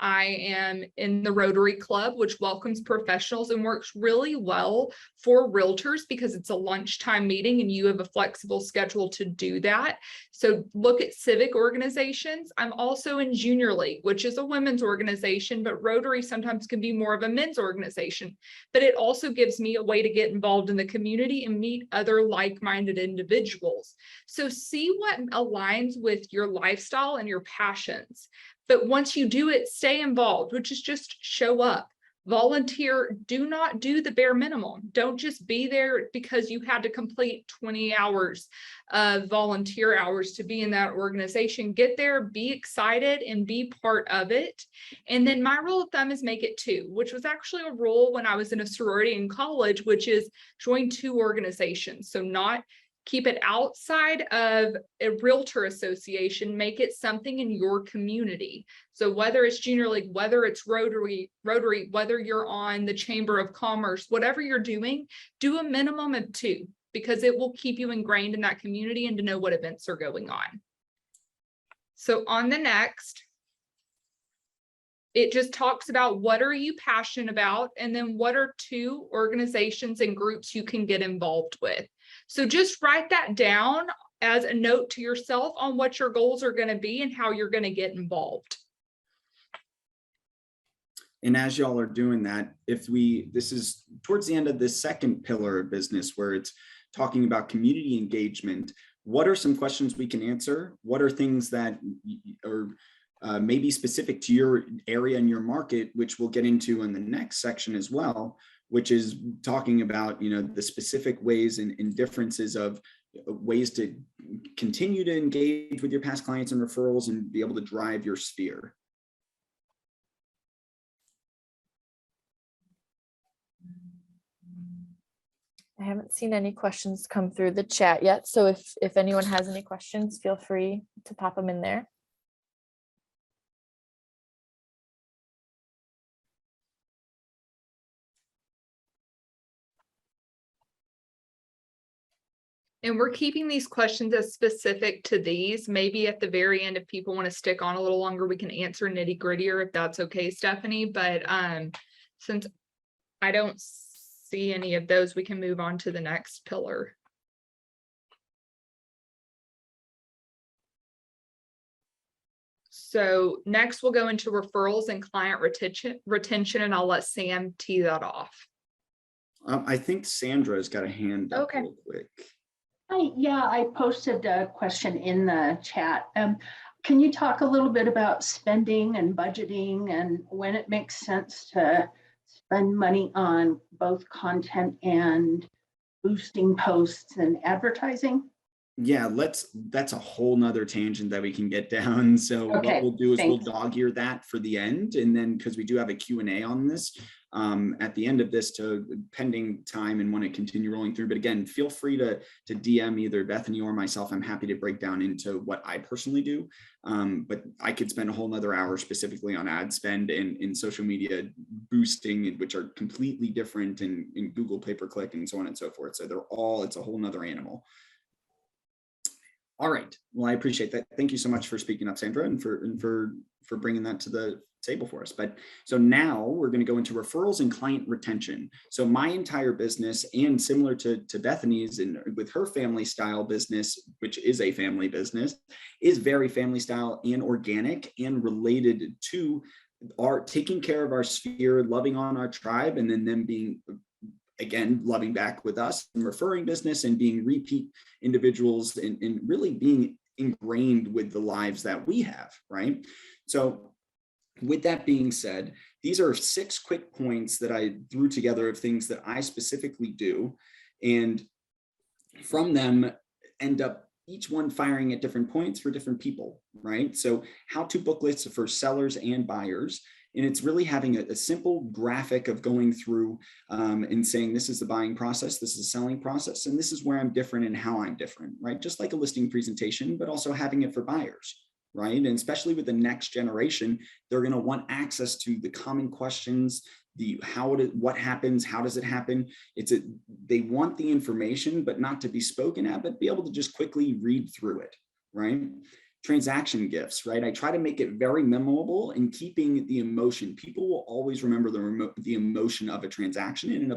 I am in the Rotary Club, which welcomes professionals and works really well for realtors because it's a lunchtime meeting and you have a flexible schedule to do that. So look at civic organizations. I'm also in Junior League, which is a women's organization, but Rotary sometimes can be more of a men's organization. But it also gives me a way to get involved in the community and meet other like-minded individuals. So see what aligns with your lifestyle and your passions. But once you do it, stay involved, which is just show up, volunteer, do not do the bare minimum. Don't just be there because you had to complete 20 hours of volunteer hours to be in that organization. Get there, be excited, and be part of it. And then my rule of thumb is make it 2, which was actually a rule when I was in a sorority in college, which is join 2 organizations. So not keep it outside of a realtor association, make it something in your community. So whether it's Junior League, whether it's Rotary, whether you're on the Chamber of Commerce, whatever you're doing, do a minimum of 2, because it will keep you ingrained in that community and to know what events are going on. So on the next, it just talks about what are you passionate about, and then what are 2 organizations and groups you can get involved with. So just write that down as a note to yourself on what your goals are going to be and how you're going to get involved. And as y'all are doing that, this is towards the end of this second pillar of business where it's talking about community engagement. What are some questions we can answer? What are things that are maybe specific to your area and your market, which we'll get into in the next section as well, which is talking about, the specific ways and differences of ways to continue to engage with your past clients and referrals and be able to drive your sphere. I haven't seen any questions come through the chat yet. So if anyone has any questions, feel free to pop them in there. And we're keeping these questions as specific to these. Maybe at the very end, if people want to stick on a little longer, we can answer nitty grittier if that's okay, Stephanie. But since I don't see any of those, we can move on to the next pillar. So next we'll go into referrals and client retention, and I'll let Sam tee that off. I think Sandra's got a hand up real quick. Yeah, I posted a question in the chat. Can you talk a little bit about spending and budgeting and when it makes sense to spend money on both content and boosting posts and advertising? Yeah, that's a whole nother tangent that we can get down. So what we'll do is we'll dog ear that for the end. And then because we do have a Q&A on this at the end of this to pending time and want to continue rolling through. But again, feel free to DM either Bethany or myself. I'm happy to break down into what I personally do. But I could spend a whole nother hour specifically on ad spend and in social media boosting, which are completely different in Google pay-per-click and so on and so forth. So it's a whole nother animal. All right. Well, I appreciate that. Thank you so much for speaking up, Sandra, and for bringing that to the table for us. But so now we're going to go into referrals and client retention. So my entire business, and similar to Bethany's and with her family style business, which is a family business, is very family style and organic and related to our taking care of our sphere, loving on our tribe, and then them being, again, loving back with us and referring business and being repeat individuals and really being ingrained with the lives that we have, right? So with that being said, these are 6 quick points that I threw together of things that I specifically do. And from them end up each one firing at different points for different people, right? So how-to booklets for sellers and buyers. And it's really having a simple graphic of going through and saying, this is the buying process, this is the selling process, and this is where I'm different and how I'm different, right? Just like a listing presentation, but also having it for buyers, right? And especially with the next generation, they're going to want access to the common questions, what happens, how does it happen? They want the information, but not to be spoken at, but be able to just quickly read through it, right? transaction gifts, right? I try to make it very memorable and keeping the emotion. People will always remember the emotion of a transaction and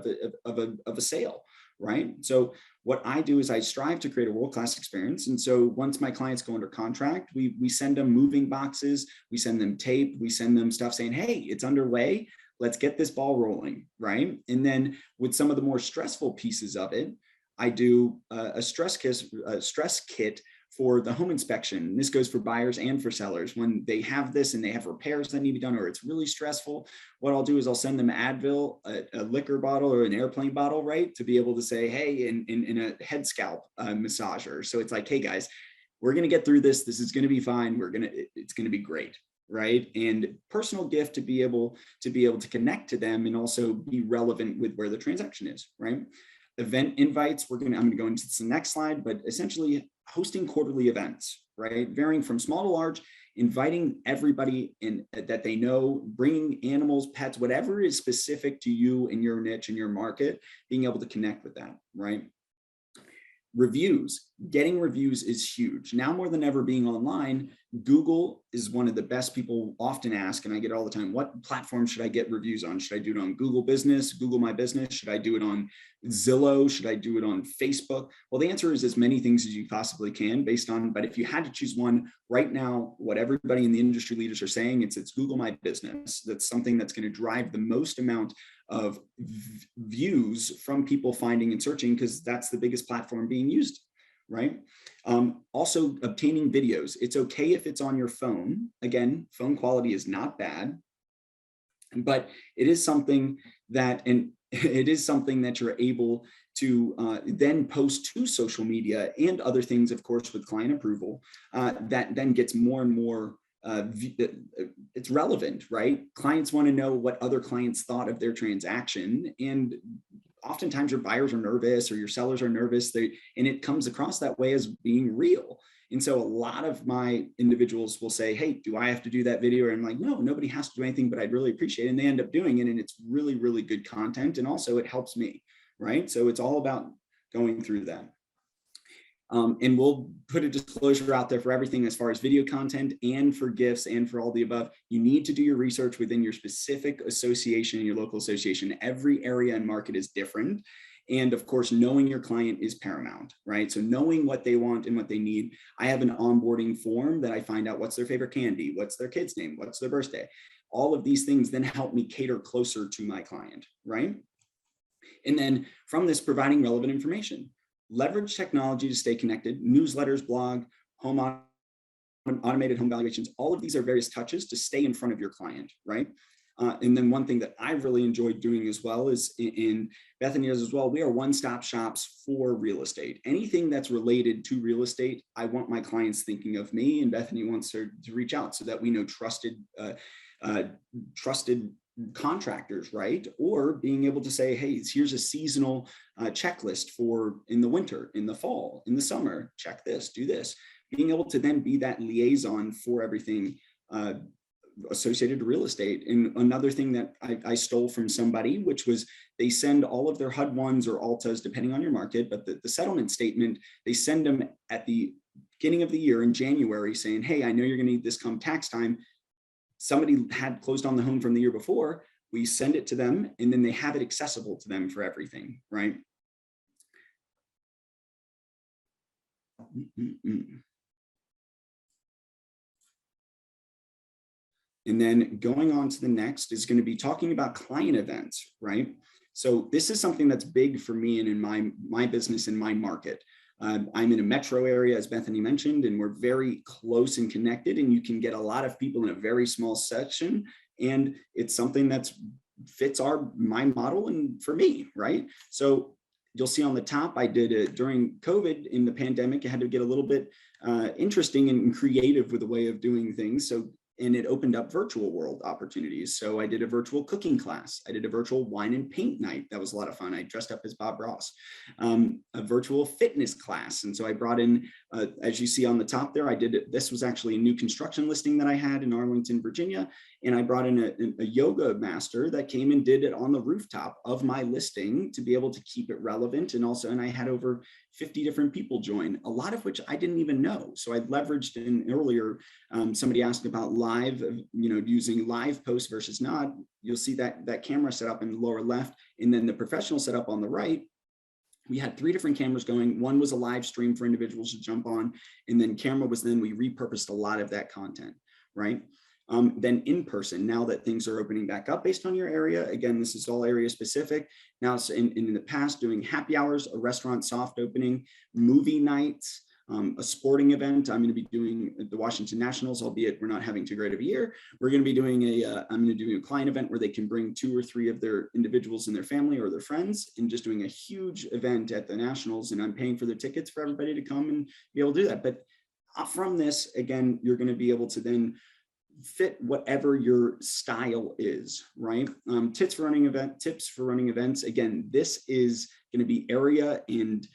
of a sale, right? So what I do is I strive to create a world-class experience. And so once my clients go under contract, we send them moving boxes, we send them tape, we send them stuff saying, hey, it's underway. Let's get this ball rolling, right? And then with some of the more stressful pieces of it, I do a stress kit for the home inspection. This goes for buyers and for sellers. When they have this and they have repairs that need to be done, or it's really stressful, what I'll do is I'll send them Advil, a liquor bottle or an airplane bottle, right? To be able to say, hey, in a head scalp massager. So it's like, hey guys, we're going to get through this. This is going to be fine. It's going to be great. Right. And personal gift to be able to connect to them and also be relevant with where the transaction is, right? Event invites, I'm going to go into the next slide, but essentially hosting quarterly events, right? Varying from small to large, inviting everybody in that they know, bringing animals, pets, whatever is specific to you and your niche and your market, being able to connect with that, right? Reviews, getting reviews is huge. Now more than ever being online, Google is one of the best. People often ask, and I get all the time, what platform should I get reviews on? Should I do it on Google Business, Google My Business? Should I do it on Zillow? Should I do it on Facebook? Well, the answer is as many things as you possibly can based on, but if you had to choose one right now, what everybody in the industry leaders are saying, it's Google My Business. That's something that's going to drive the most amount of views from people finding and searching, because that's the biggest platform being used, right? Also obtaining videos. It's okay if it's on your phone. Again, phone quality is not bad, but it is something that, you're able to then post to social media and other things, of course, with client approval, that then gets more and more it's relevant, right? Clients want to know what other clients thought of their transaction. And oftentimes your buyers are nervous or your sellers are nervous, and it comes across that way as being real. And so a lot of my individuals will say, hey, do I have to do that video? And I'm like, no, nobody has to do anything, but I'd really appreciate it. And they end up doing it. And it's really, really good content. And also it helps me, right? So it's all about going through that. And we'll put a disclosure out there for everything as far as video content and for gifts and for all the above. You need to do your research within your specific association and your local association. Every area and market is different. And of course, knowing your client is paramount, right? So knowing what they want and what they need. I have an onboarding form that I find out what's their favorite candy, what's their kid's name, what's their birthday. All of these things then help me cater closer to my client, right? And then from this, providing relevant information. Leverage technology to stay connected, newsletters, blog, automated home valuations. All of these are various touches to stay in front of your client, right? And then one thing that I really enjoyed doing as well is, in Bethany does as well, we are one-stop shops for real estate. Anything that's related to real estate, I want my clients thinking of me, and Bethany wants her to reach out so that we know trusted contractors, right? Or being able to say, hey, here's a seasonal checklist for in the winter, in the fall, in the summer, check this, do this. Being able to then be that liaison for everything associated to real estate. And another thing that I stole from somebody, which was they send all of their HUD-1s or ALTAs, depending on your market, but the settlement statement, they send them at the beginning of the year in January saying, hey, I know you're gonna need this come tax time. Somebody had closed on the home from the year before, we send it to them and then they have it accessible to them for everything, right? And then going on to the next is going to be talking about client events, right? So this is something that's big for me and in my business, in my market. I'm in a metro area, as Bethany mentioned, and we're very close and connected, and you can get a lot of people in a very small section. And it's something that fits my model and for me, right? So you'll see on the top, I did it during COVID in the pandemic. I had to get a little bit interesting and creative with the way of doing things. And it opened up virtual world opportunities. So I did a virtual cooking class. I did a virtual wine and paint night. That was a lot of fun. I dressed up as Bob Ross. A virtual fitness class. And so I brought in As you see on the top there, this was actually a new construction listing that I had in Arlington, Virginia. And I brought in a yoga master that came and did it on the rooftop of my listing to be able to keep it relevant. And I had over 50 different people join, a lot of which I didn't even know. So I leveraged in earlier, somebody asked about live, using live posts versus not. You'll see that camera set up in the lower left, and then the professional setup on the right. We had 3 different cameras going. One was a live stream for individuals to jump on, and then we repurposed a lot of that content, right? Then in person, now that things are opening back up based on your area, again, this is all area specific. Now, in the past, doing happy hours, a restaurant soft opening, movie nights, a sporting event. I'm going to be doing the Washington Nationals, albeit we're not having too great of a year. We're going to be doing I'm going to do a client event where they can bring 2 or 3 of their individuals in their family or their friends, and just doing a huge event at the Nationals. And I'm paying for their tickets for everybody to come and be able to do that. But from this, again, you're going to be able to then fit whatever your style is, right? Tips for running events. Again, this is going to be area and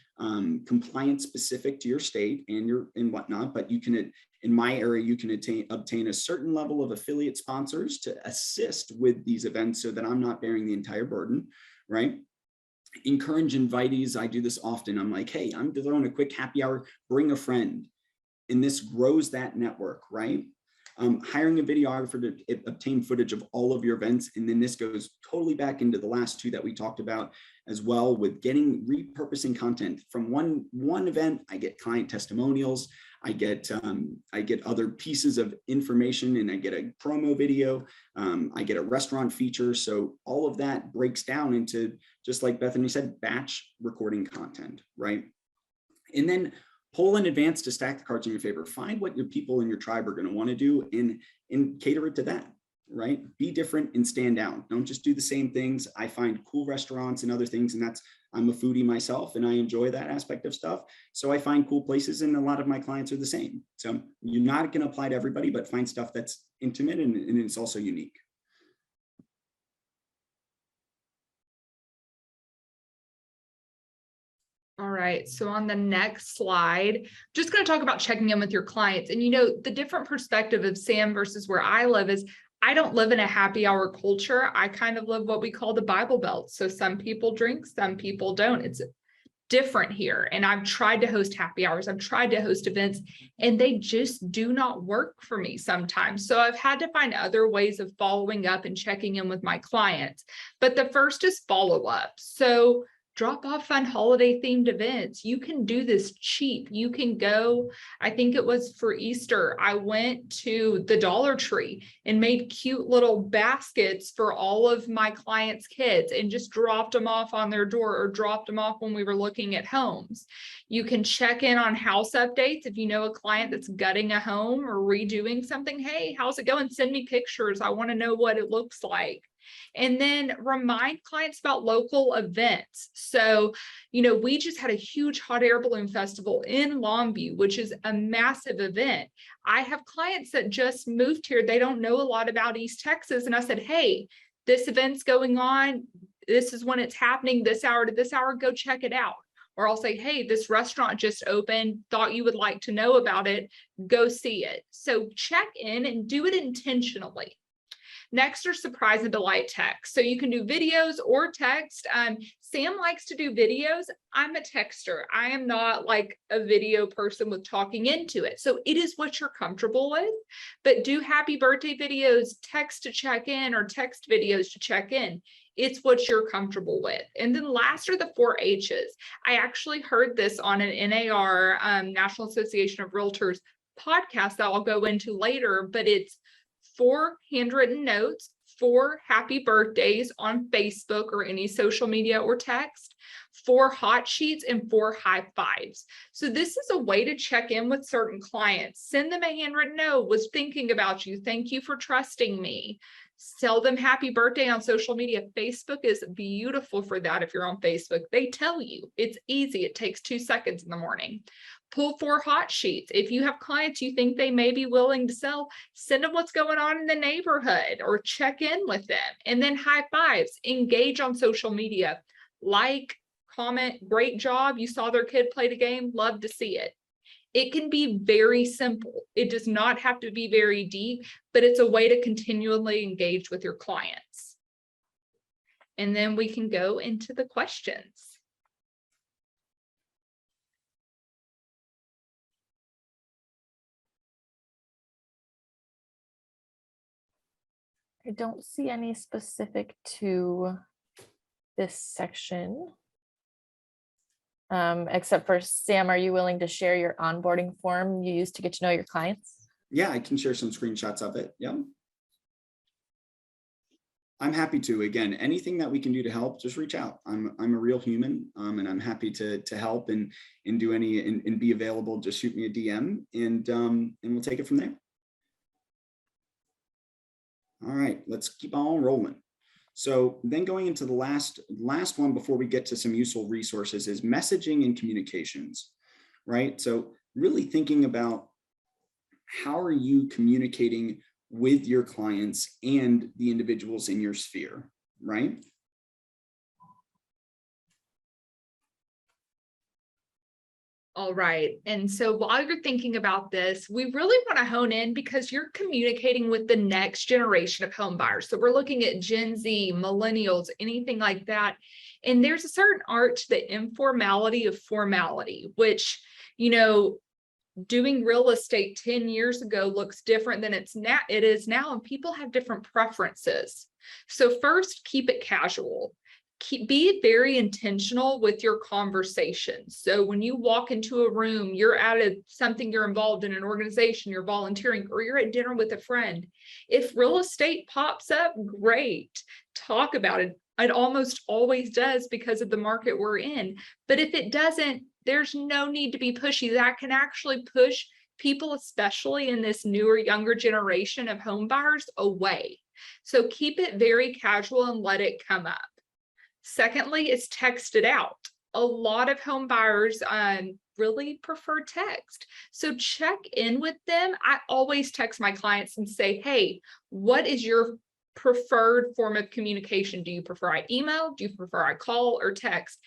compliance specific to your state and whatnot, but you can, in my area, you can obtain a certain level of affiliate sponsors to assist with these events so that I'm not bearing the entire burden, right? Encourage invitees. I do this often. I'm like, hey, I'm throwing a quick happy hour, bring a friend. And this grows that network, right? Hiring a videographer to obtain footage of all of your events. And then this goes totally back into the last 2 that we talked about as well, with repurposing content from one event. I get client testimonials, I get other pieces of information, and I get a promo video, I get a restaurant feature. So all of that breaks down into, just like Bethany said, batch recording content, right? And then pull in advance to stack the cards in your favor. Find what your people in your tribe are going to want to do and cater it to that, right? Be different and stand out. Don't just do the same things. I find cool restaurants and other things, and I'm a foodie myself and I enjoy that aspect of stuff. So I find cool places, and a lot of my clients are the same. So you're not going to apply to everybody, but find stuff that's intimate and it's also unique. All right, so on the next slide, just going to talk about checking in with your clients. And the different perspective of Sam versus where I live is I don't live in a happy hour culture. I kind of live what we call the Bible Belt. So some people drink, some people don't. It's different here. And I've tried to host happy hours. I've tried to host events, and they just do not work for me sometimes. So I've had to find other ways of following up and checking in with my clients. But the first is follow up. So drop off fun holiday themed events. You can do this cheap. You can go, I think it was for Easter, I went to the Dollar Tree and made cute little baskets for all of my clients' kids and just dropped them off on their door, or dropped them off when we were looking at homes. You can check in on house updates. If you know a client that's gutting a home or redoing something, hey, how's it going? Send me pictures. I want to know what it looks like. And then remind clients about local events. So, we just had a huge hot air balloon festival in Longview, which is a massive event. I have clients that just moved here. They don't know a lot about East Texas. And I said, hey, this event's going on. This is when it's happening, this hour to this hour, go check it out. Or I'll say, hey, this restaurant just opened, thought you would like to know about it, go see it. So check in and do it intentionally. Next are surprise and delight text. So you can do videos or text. Sam likes to do videos. I'm a texter. I am not like a video person with talking into it. So it is what you're comfortable with, but do happy birthday videos, text to check in, or text videos to check in. It's what you're comfortable with. And then last are the 4 H's. I actually heard this on an NAR, National Association of Realtors podcast that I'll go into later, but it's 4 handwritten notes, 4 happy birthdays on Facebook or any social media or text, 4 hot sheets, and 4 high fives. So this is a way to check in with certain clients. Send them a handwritten note, was thinking about you. Thank you for trusting me. Tell them happy birthday on social media. Facebook is beautiful for that. If you're on Facebook, they tell you. It's easy. It takes 2 seconds in the morning. Pull 4 hot sheets. If you have clients you think they may be willing to sell, send them what's going on in the neighborhood or check in with them. And then high fives, engage on social media. Like, comment, great job. You saw their kid play the game. Love to see it. It can be very simple. It does not have to be very deep, but it's a way to continually engage with your clients. And then we can go into the questions. I don't see any specific to this section. Except for Sam, are you willing to share your onboarding form you use to get to know your clients? Yeah, I can share some screenshots of it. Yeah. I'm happy to. Again, anything that we can do to help, just reach out. I'm a real human, and I'm happy to help and do any and be available. Just shoot me a DM, and we'll take it from there. All right, let's keep on rolling. So then going into the last one before we get to some useful resources is messaging and communications, right? So really thinking about how are you communicating with your clients and the individuals in your sphere, right? All right. And so while you're thinking about this, we really want to hone in because you're communicating with the next generation of home buyers. So we're looking at Gen Z, millennials, anything like that. And there's a certain art to the informality of formality, which, you know, doing real estate 10 years ago looks different than it is now, and people have different preferences. So first, keep it casual. Be very intentional with your conversation. So when you walk into a room, you're at something, you're involved in an organization, you're volunteering, or you're at dinner with a friend. If real estate pops up, great, talk about it. It almost always does because of the market we're in. But if it doesn't, there's no need to be pushy. That can actually push people, especially in this newer, younger generation of home buyers, away. So keep it very casual and let it come up. Secondly, is text it out. A lot of home buyers really prefer text. So check in with them. I always text my clients and say, hey, what is your preferred form of communication? Do you prefer I email? Do you prefer I call or text?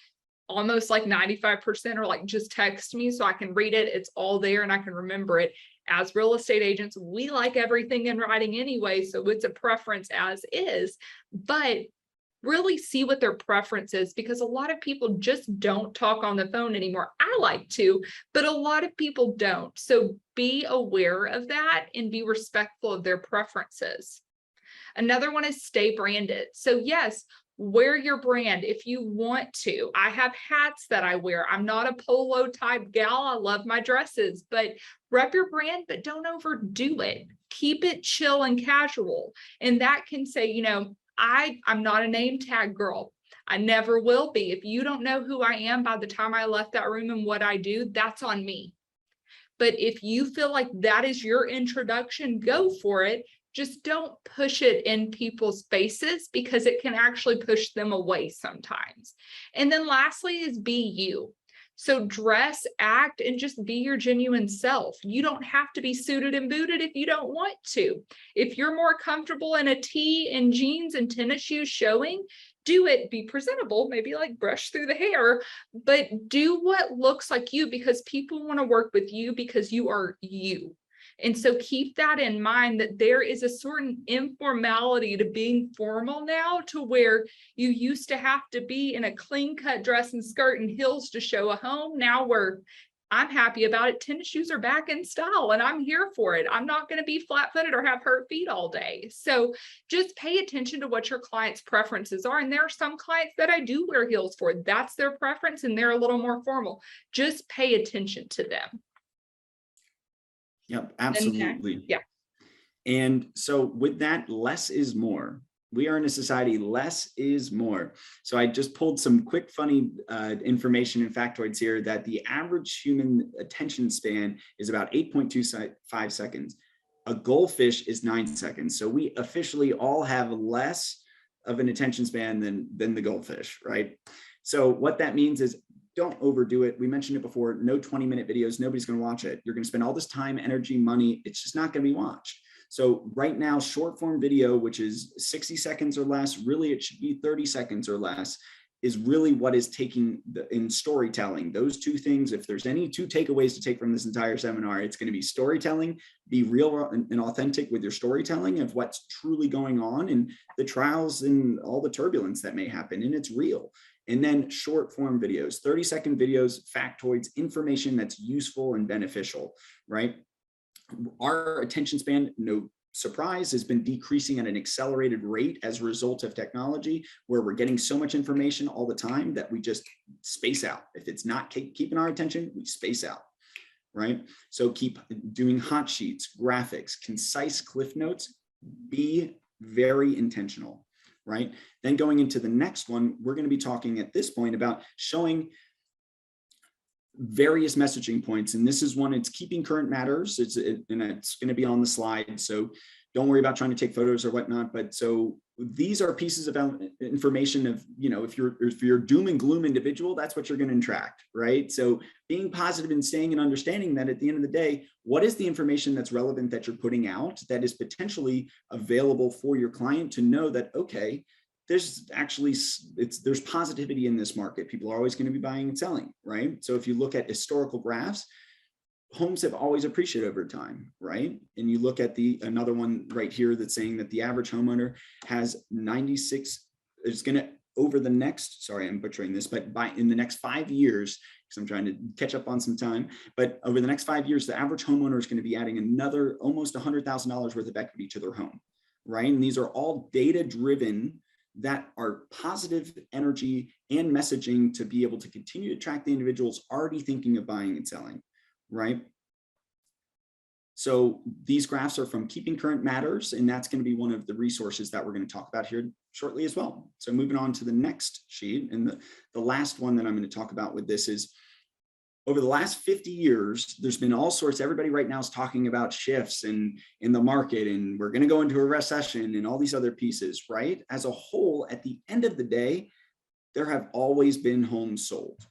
Almost like 95% are like, just text me so I can read it. It's all there and I can remember it. As real estate agents, we like everything in writing anyway, so it's a preference as is. But really see what their preference is, because a lot of people just don't talk on the phone anymore. I like to, but a lot of people don't. So be aware of that and be respectful of their preferences. Another one is stay branded. So yes, wear your brand if you want to. I have hats that I wear. I'm not a polo type gal. I love my dresses, but rep your brand, but don't overdo it. Keep it chill and casual. And that can say, you know, I'm not a name tag girl. I never will be. If you don't know who I am by the time I left that room and what I do, that's on me. But if you feel like that is your introduction, go for it. Just don't push it in people's faces because it can actually push them away sometimes. And then lastly is be you. So dress, act, and just be your genuine self. You don't have to be suited and booted if you don't want to. If you're more comfortable in a tee and jeans and tennis shoes showing, do it. Be presentable, maybe like brush through the hair, but do what looks like you, because people want to work with you because you are you. And so keep that in mind, that there is a certain informality to being formal now, to where you used to have to be in a clean cut dress and skirt and heels to show a home. Now I'm happy about it. Tennis shoes are back in style and I'm here for it. I'm not going to be flat footed or have hurt feet all day. So just pay attention to what your client's preferences are. And there are some clients that I do wear heels for. That's their preference and they're a little more formal. Just pay attention to them. Yep, absolutely. Yeah. And so with that, less is more. We are in a society, less is more. So I just pulled some quick, funny information and factoids here that the average human attention span is about 8.25 seconds. A goldfish is 9 seconds. So we officially all have less of an attention span than the goldfish, right? So what that means is, don't overdo it. We mentioned it before, no 20-minute videos, nobody's going to watch it. You're going to spend all this time, energy, money. It's just not going to be watched. So right now, short form video, which is 60 seconds or less, really it should be 30 seconds or less, is really what is taking in storytelling. Those two things, if there's any two takeaways to take from this entire seminar, it's going to be storytelling, be real and authentic with your storytelling of what's truly going on and the trials and all the turbulence that may happen, and it's real. And then short form videos, 30-second videos, factoids, information that's useful and beneficial, right? Our attention span, no surprise, has been decreasing at an accelerated rate as a result of technology, where we're getting so much information all the time that we just space out. If it's not keeping our attention, we space out, right? So keep doing hot sheets, graphics, concise cliff notes, be very intentional, right? Then going into the next one, we're going to be talking at this point about showing various messaging points. And this is one, it's keeping current matters. And it's going to be on the slide. So don't worry about trying to take photos or whatnot. But so these are pieces of information of, if you're doom and gloom individual, that's what you're going to attract, right? So being positive and staying and understanding that at the end of the day, what is the information that's relevant that you're putting out that is potentially available for your client to know that, okay, there's positivity in this market. People are always going to be buying and selling, right? So if you look at historical graphs, homes have always appreciated over time, right? And you look at another one right here that's saying that the average homeowner has 96, is going to, over the next, sorry, I'm butchering this, but in the next 5 years, because I'm trying to catch up on some time, but over the next 5 years, the average homeowner is going to be adding another almost $100,000 worth of equity to their home, right? And these are all data-driven that are positive energy and messaging to be able to continue to attract the individuals already thinking of buying and selling, right? So these graphs are from Keeping Current Matters, and that's going to be one of the resources that we're going to talk about here shortly as well. So moving on to the next sheet, and the last one that I'm going to talk about with this is, over the last 50 years, there's been all sorts, everybody right now is talking about shifts in the market, and we're going to go into a recession and all these other pieces, right? As a whole, at the end of the day, there have always been homes sold,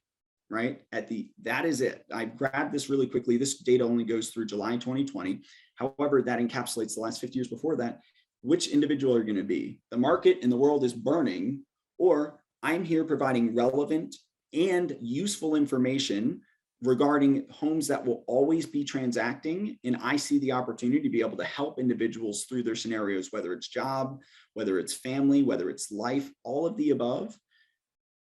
right? That is it. I grabbed this really quickly. This data only goes through July 2020. However, that encapsulates the last 50 years before that. Which individual are you going to be? The market and the world is burning, or I'm here providing relevant and useful information regarding homes that will always be transacting. And I see the opportunity to be able to help individuals through their scenarios, whether it's job, whether it's family, whether it's life, all of the above.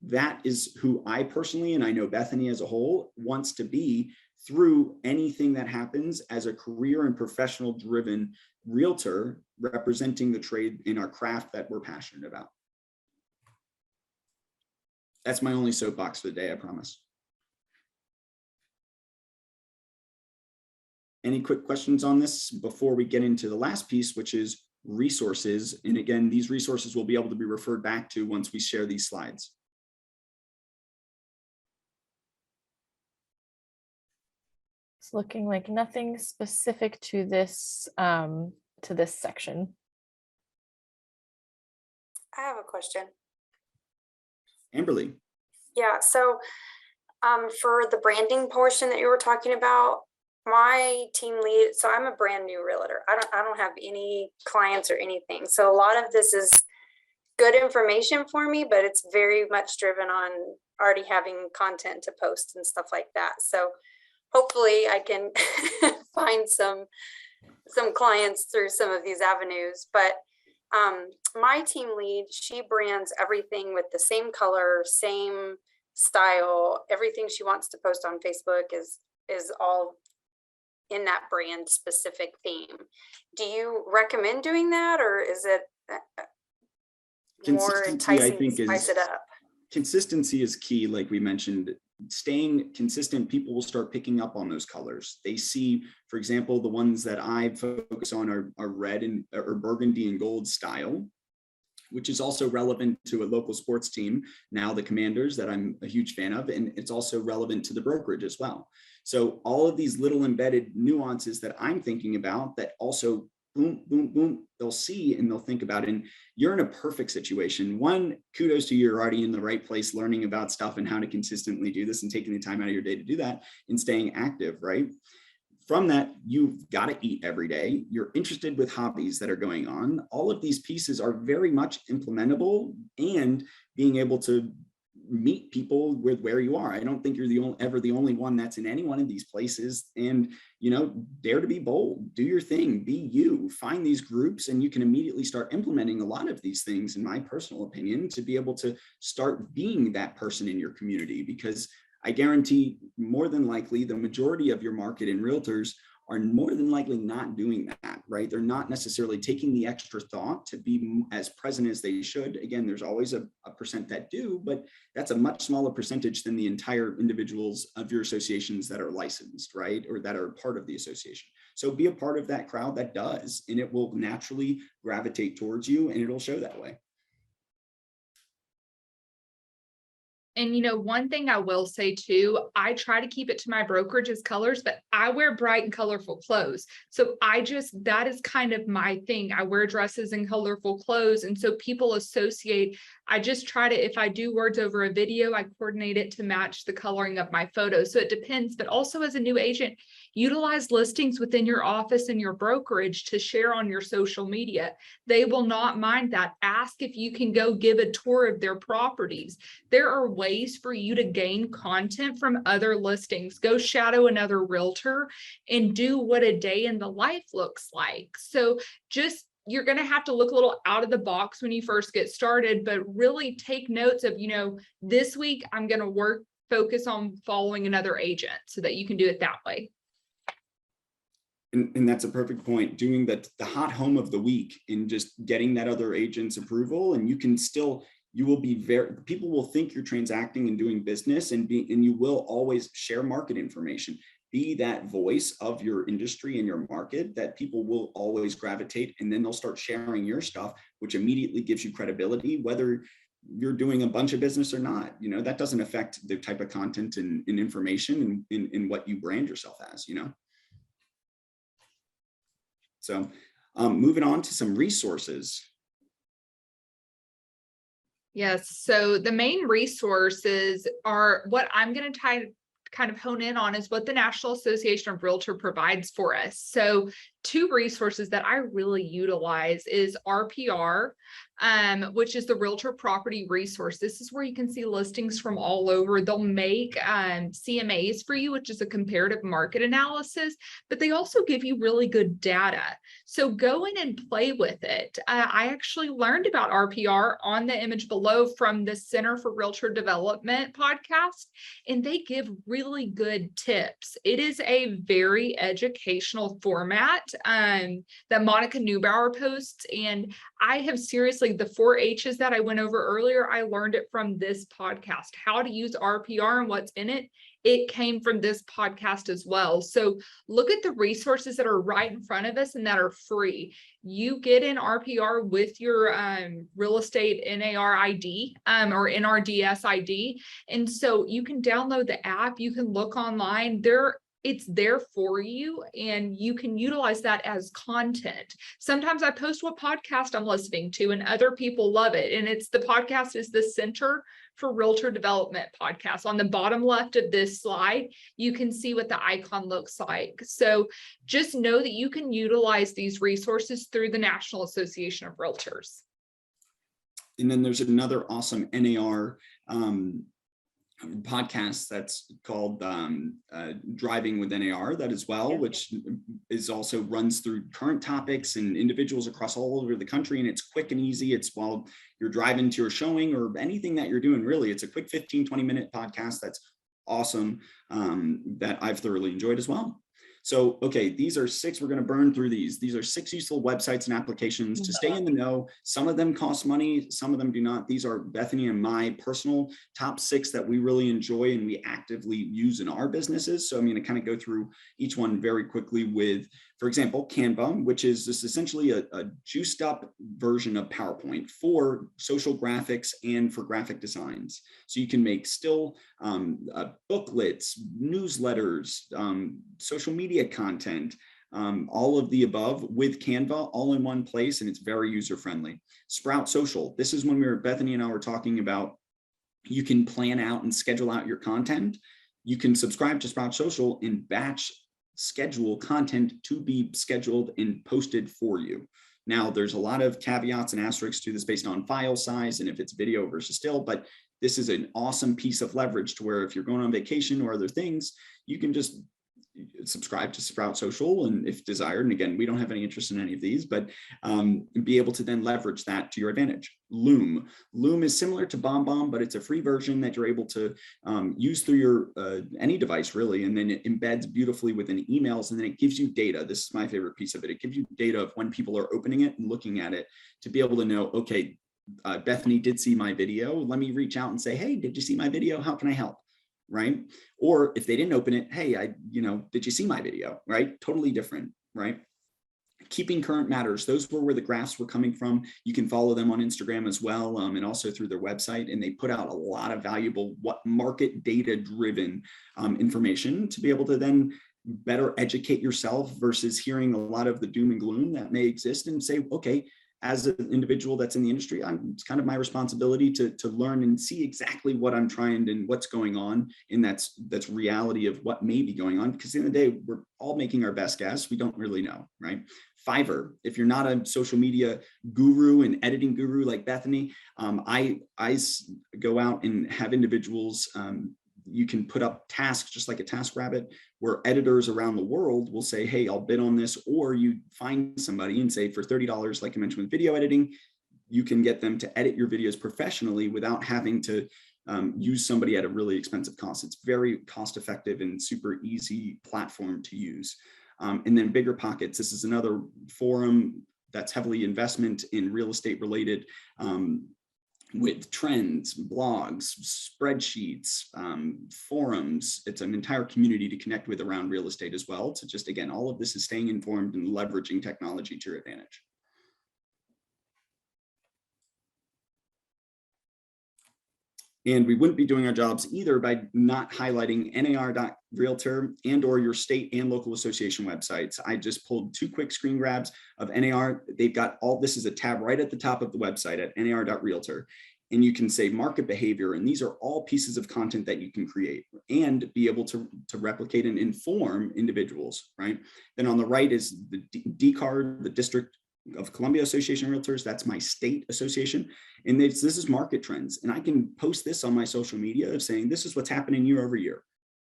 That is who I personally, and I know Bethany as a whole, wants to be through anything that happens as a career and professional driven realtor representing the trade in our craft that we're passionate about. That's my only soapbox for the day, I promise. Any quick questions on this before we get into the last piece, which is resources? And again, these resources will be able to be referred back to once we share these slides. It's looking like nothing specific to this section. I have a question. Amberly. Yeah, so for the branding portion that you were talking about, my team lead, so I'm a brand new realtor. I don't have any clients or anything. So a lot of this is good information for me, but it's very much driven on already having content to post and stuff like that. So hopefully I can find some clients through some of these avenues. But my team lead, she brands everything with the same color, same style. Everything she wants to post on Facebook is all in that brand specific theme. Do you recommend doing that, or is it more enticing to spice it up? Consistency is key. Like we mentioned, staying consistent, people will start picking up on those colors. They see, for example, the ones that I focus on are red or burgundy and gold style, which is also relevant to a local sports team, now the Commanders, that I'm a huge fan of, and it's also relevant to the brokerage as well. So all of these little embedded nuances that I'm thinking about that also boom, boom, boom, they'll see and they'll think about it. And you're in a perfect situation. One, kudos to you, you're already in the right place, learning about stuff and how to consistently do this and taking the time out of your day to do that and staying active, right? From that, you've got to eat every day. You're interested with hobbies that are going on. All of these pieces are very much implementable, and being able to meet people with where you are. I don't think you're ever the only one that's in any one of these places. And, dare to be bold, do your thing, be you, find these groups, and you can immediately start implementing a lot of these things, in my personal opinion, to be able to start being that person in your community. Because I guarantee more than likely the majority of your market in realtors are more than likely not doing that, right? They're not necessarily taking the extra thought to be as present as they should. Again, there's always a percent that do, but that's a much smaller percentage than the entire individuals of your associations that are licensed, right? Or that are part of the association. So be a part of that crowd that does, and it will naturally gravitate towards you, and it'll show that way. And one thing I will say too, I try to keep it to my brokerage's colors, but I wear bright and colorful clothes. So that is kind of my thing. I wear dresses and colorful clothes. And so people associate, I just try to, if I do words over a video, I coordinate it to match the coloring of my photos. So it depends, but also as a new agent, utilize listings within your office and your brokerage to share on your social media. They will not mind that. Ask if you can go give a tour of their properties. There are ways for you to gain content from other listings. Go shadow another realtor and do what a day in the life looks like. So you're going to have to look a little out of the box when you first get started, but really take notes of, this week I'm going to focus on following another agent so that you can do it that way. And that's a perfect point, doing the hot home of the week and just getting that other agent's approval. And people will think you're transacting and doing business, and you will always share market information. Be that voice of your industry and your market that people will always gravitate, and then they'll start sharing your stuff, which immediately gives you credibility, whether you're doing a bunch of business or not. That doesn't affect the type of content and information and in what you brand yourself as, So moving on to some resources. Yes. So the main resources are what I'm going to kind of hone in on is what the National Association of Realtors provides for us. So two resources that I really utilize is RPR, which is the Realtor Property Resource. This is where you can see listings from all over. They'll make CMAs for you, which is a comparative market analysis, but they also give you really good data. So go in and play with it. I actually learned about RPR on the image below from the Center for Realtor Development podcast, and they give really good tips. It is a very educational format that Monica Neubauer posts. And I have seriously, the 4 H's that I went over earlier, I learned it from this podcast. How to use RPR and what's in it, it came from this podcast as well. So look at the resources that are right in front of us and that are free. You get in RPR with your real estate NAR ID or NRDS ID. And so you can download the app, you can look online. It's there for you, and you can utilize that as content. Sometimes I post what podcast I'm listening to, and other people love it. And the podcast is the Center for Realtor Development podcast. On the bottom left of this slide, you can see what the icon looks like. So just know that you can utilize these resources through the National Association of Realtors. And then there's another awesome NAR podcast that's called Driving with NAR that as well, which is also runs through current topics and individuals across all over the country. And it's quick and easy. It's while you're driving to your showing or anything that you're doing, really. It's a quick 15-20 minute podcast that's awesome, that I've thoroughly enjoyed as well. So, okay, these are 6, we're going to burn through these. These are 6 useful websites and applications to stay in the know. Some of them cost money, some of them do not. These are Bethany and my personal top 6 that we really enjoy and we actively use in our businesses. So I'm going to kind of go through each one very quickly with, for example, Canva, which is just essentially a juiced up version of PowerPoint for social graphics and for graphic designs. So you can make still booklets, newsletters, social media content, all of the above with Canva all in one place, and it's very user friendly. Sprout Social. This is when Bethany and I were talking about, you can plan out and schedule out your content. You can subscribe to Sprout Social and batch schedule content to be scheduled and posted for you. Now, there's a lot of caveats and asterisks to this based on file size and if it's video versus still, but this is an awesome piece of leverage to where if you're going on vacation or other things, you can just subscribe to Sprout Social, and if desired, and again, we don't have any interest in any of these, but be able to then leverage that to your advantage. Loom is similar to BombBomb, but it's a free version that you're able to use through your any device really, and then it embeds beautifully within emails, and then it gives you data. This is my favorite piece of it. It gives you data of when people are opening it and looking at it to be able to know, okay, Bethany did see my video. Let me reach out and say, hey, did you see my video? How can I help? Right? Or if they didn't open it, hey, did you see my video? Right? Totally different, right? Keeping current matters. Those were where the graphs were coming from. You can follow them on Instagram as well, and also through their website. And they put out a lot of valuable, market data driven information to be able to then better educate yourself versus hearing a lot of the doom and gloom that may exist, and say, okay, as an individual that's in the industry, it's kind of my responsibility to learn and see exactly what I'm trying and what's going on. And that's reality of what may be going on, because at the end of the day, we're all making our best guess. We don't really know, right? Fiverr, if you're not a social media guru and editing guru like Bethany, I go out and have individuals, you can put up tasks just like a TaskRabbit, where editors around the world will say, hey, I'll bid on this. Or you find somebody and say, for $30, like I mentioned with video editing, you can get them to edit your videos professionally without having to use somebody at a really expensive cost. It's very cost effective and super easy platform to use. And then Bigger Pockets. This is another forum that's heavily investment in real estate related, with trends, blogs, spreadsheets, forums. It's an entire community to connect with around real estate as well. So just, again, all of this is staying informed and leveraging technology to your advantage. And we wouldn't be doing our jobs either by not highlighting nar.realtor and or your state and local association websites. I just pulled 2 quick screen grabs of NAR. They've got all, this is a tab right at the top of the website at nar.realtor. And you can say market behavior. And these are all pieces of content that you can create and be able to replicate and inform individuals, right? Then on the right is the DCAR, the District of Columbia Association of Realtors. That's my state association. And this is market trends. And I can post this on my social media of saying, this is what's happening year over year.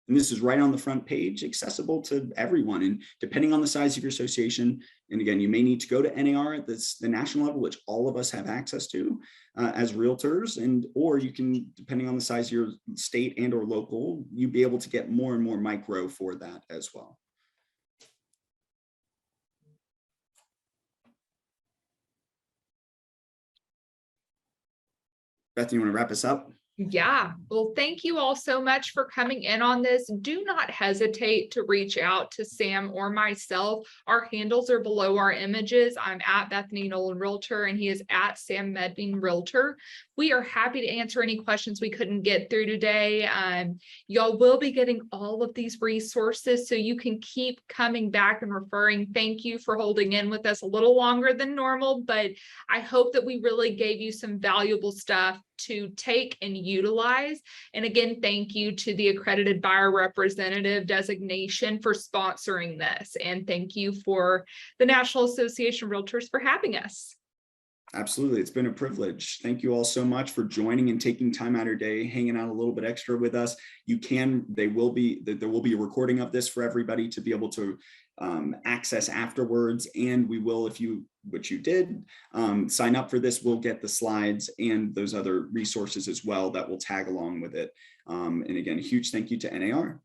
And this is right on the front page, accessible to everyone. And depending on the size of your association, and again, you may need to go to NAR at the national level, which all of us have access to as realtors, and or you can, depending on the size of your state and or local, you'd be able to get more and more micro for that as well. Beth, you want to wrap us up? Yeah, well, thank you all so much for coming in on this. Do not hesitate to reach out to Sam or myself. Our handles are below our images. I'm at Bethany Nolan Realtor and he is at Sam Medvine Realtor. We are happy to answer any questions we couldn't get through today. Y'all will be getting all of these resources so you can keep coming back and referring. Thank you for holding in with us a little longer than normal, but I hope that we really gave you some valuable stuff to take and utilize. And again, thank you to the accredited buyer representative designation for sponsoring this. And thank you for the National Association of Realtors for having us. Absolutely. It's been a privilege. Thank you all so much for joining and taking time out of your day, hanging out a little bit extra with us. There will be a recording of this for everybody to be able to access afterwards. And we will, which you did, sign up for this, we'll get the slides and those other resources as well that will tag along with it. And again, a huge thank you to NAR.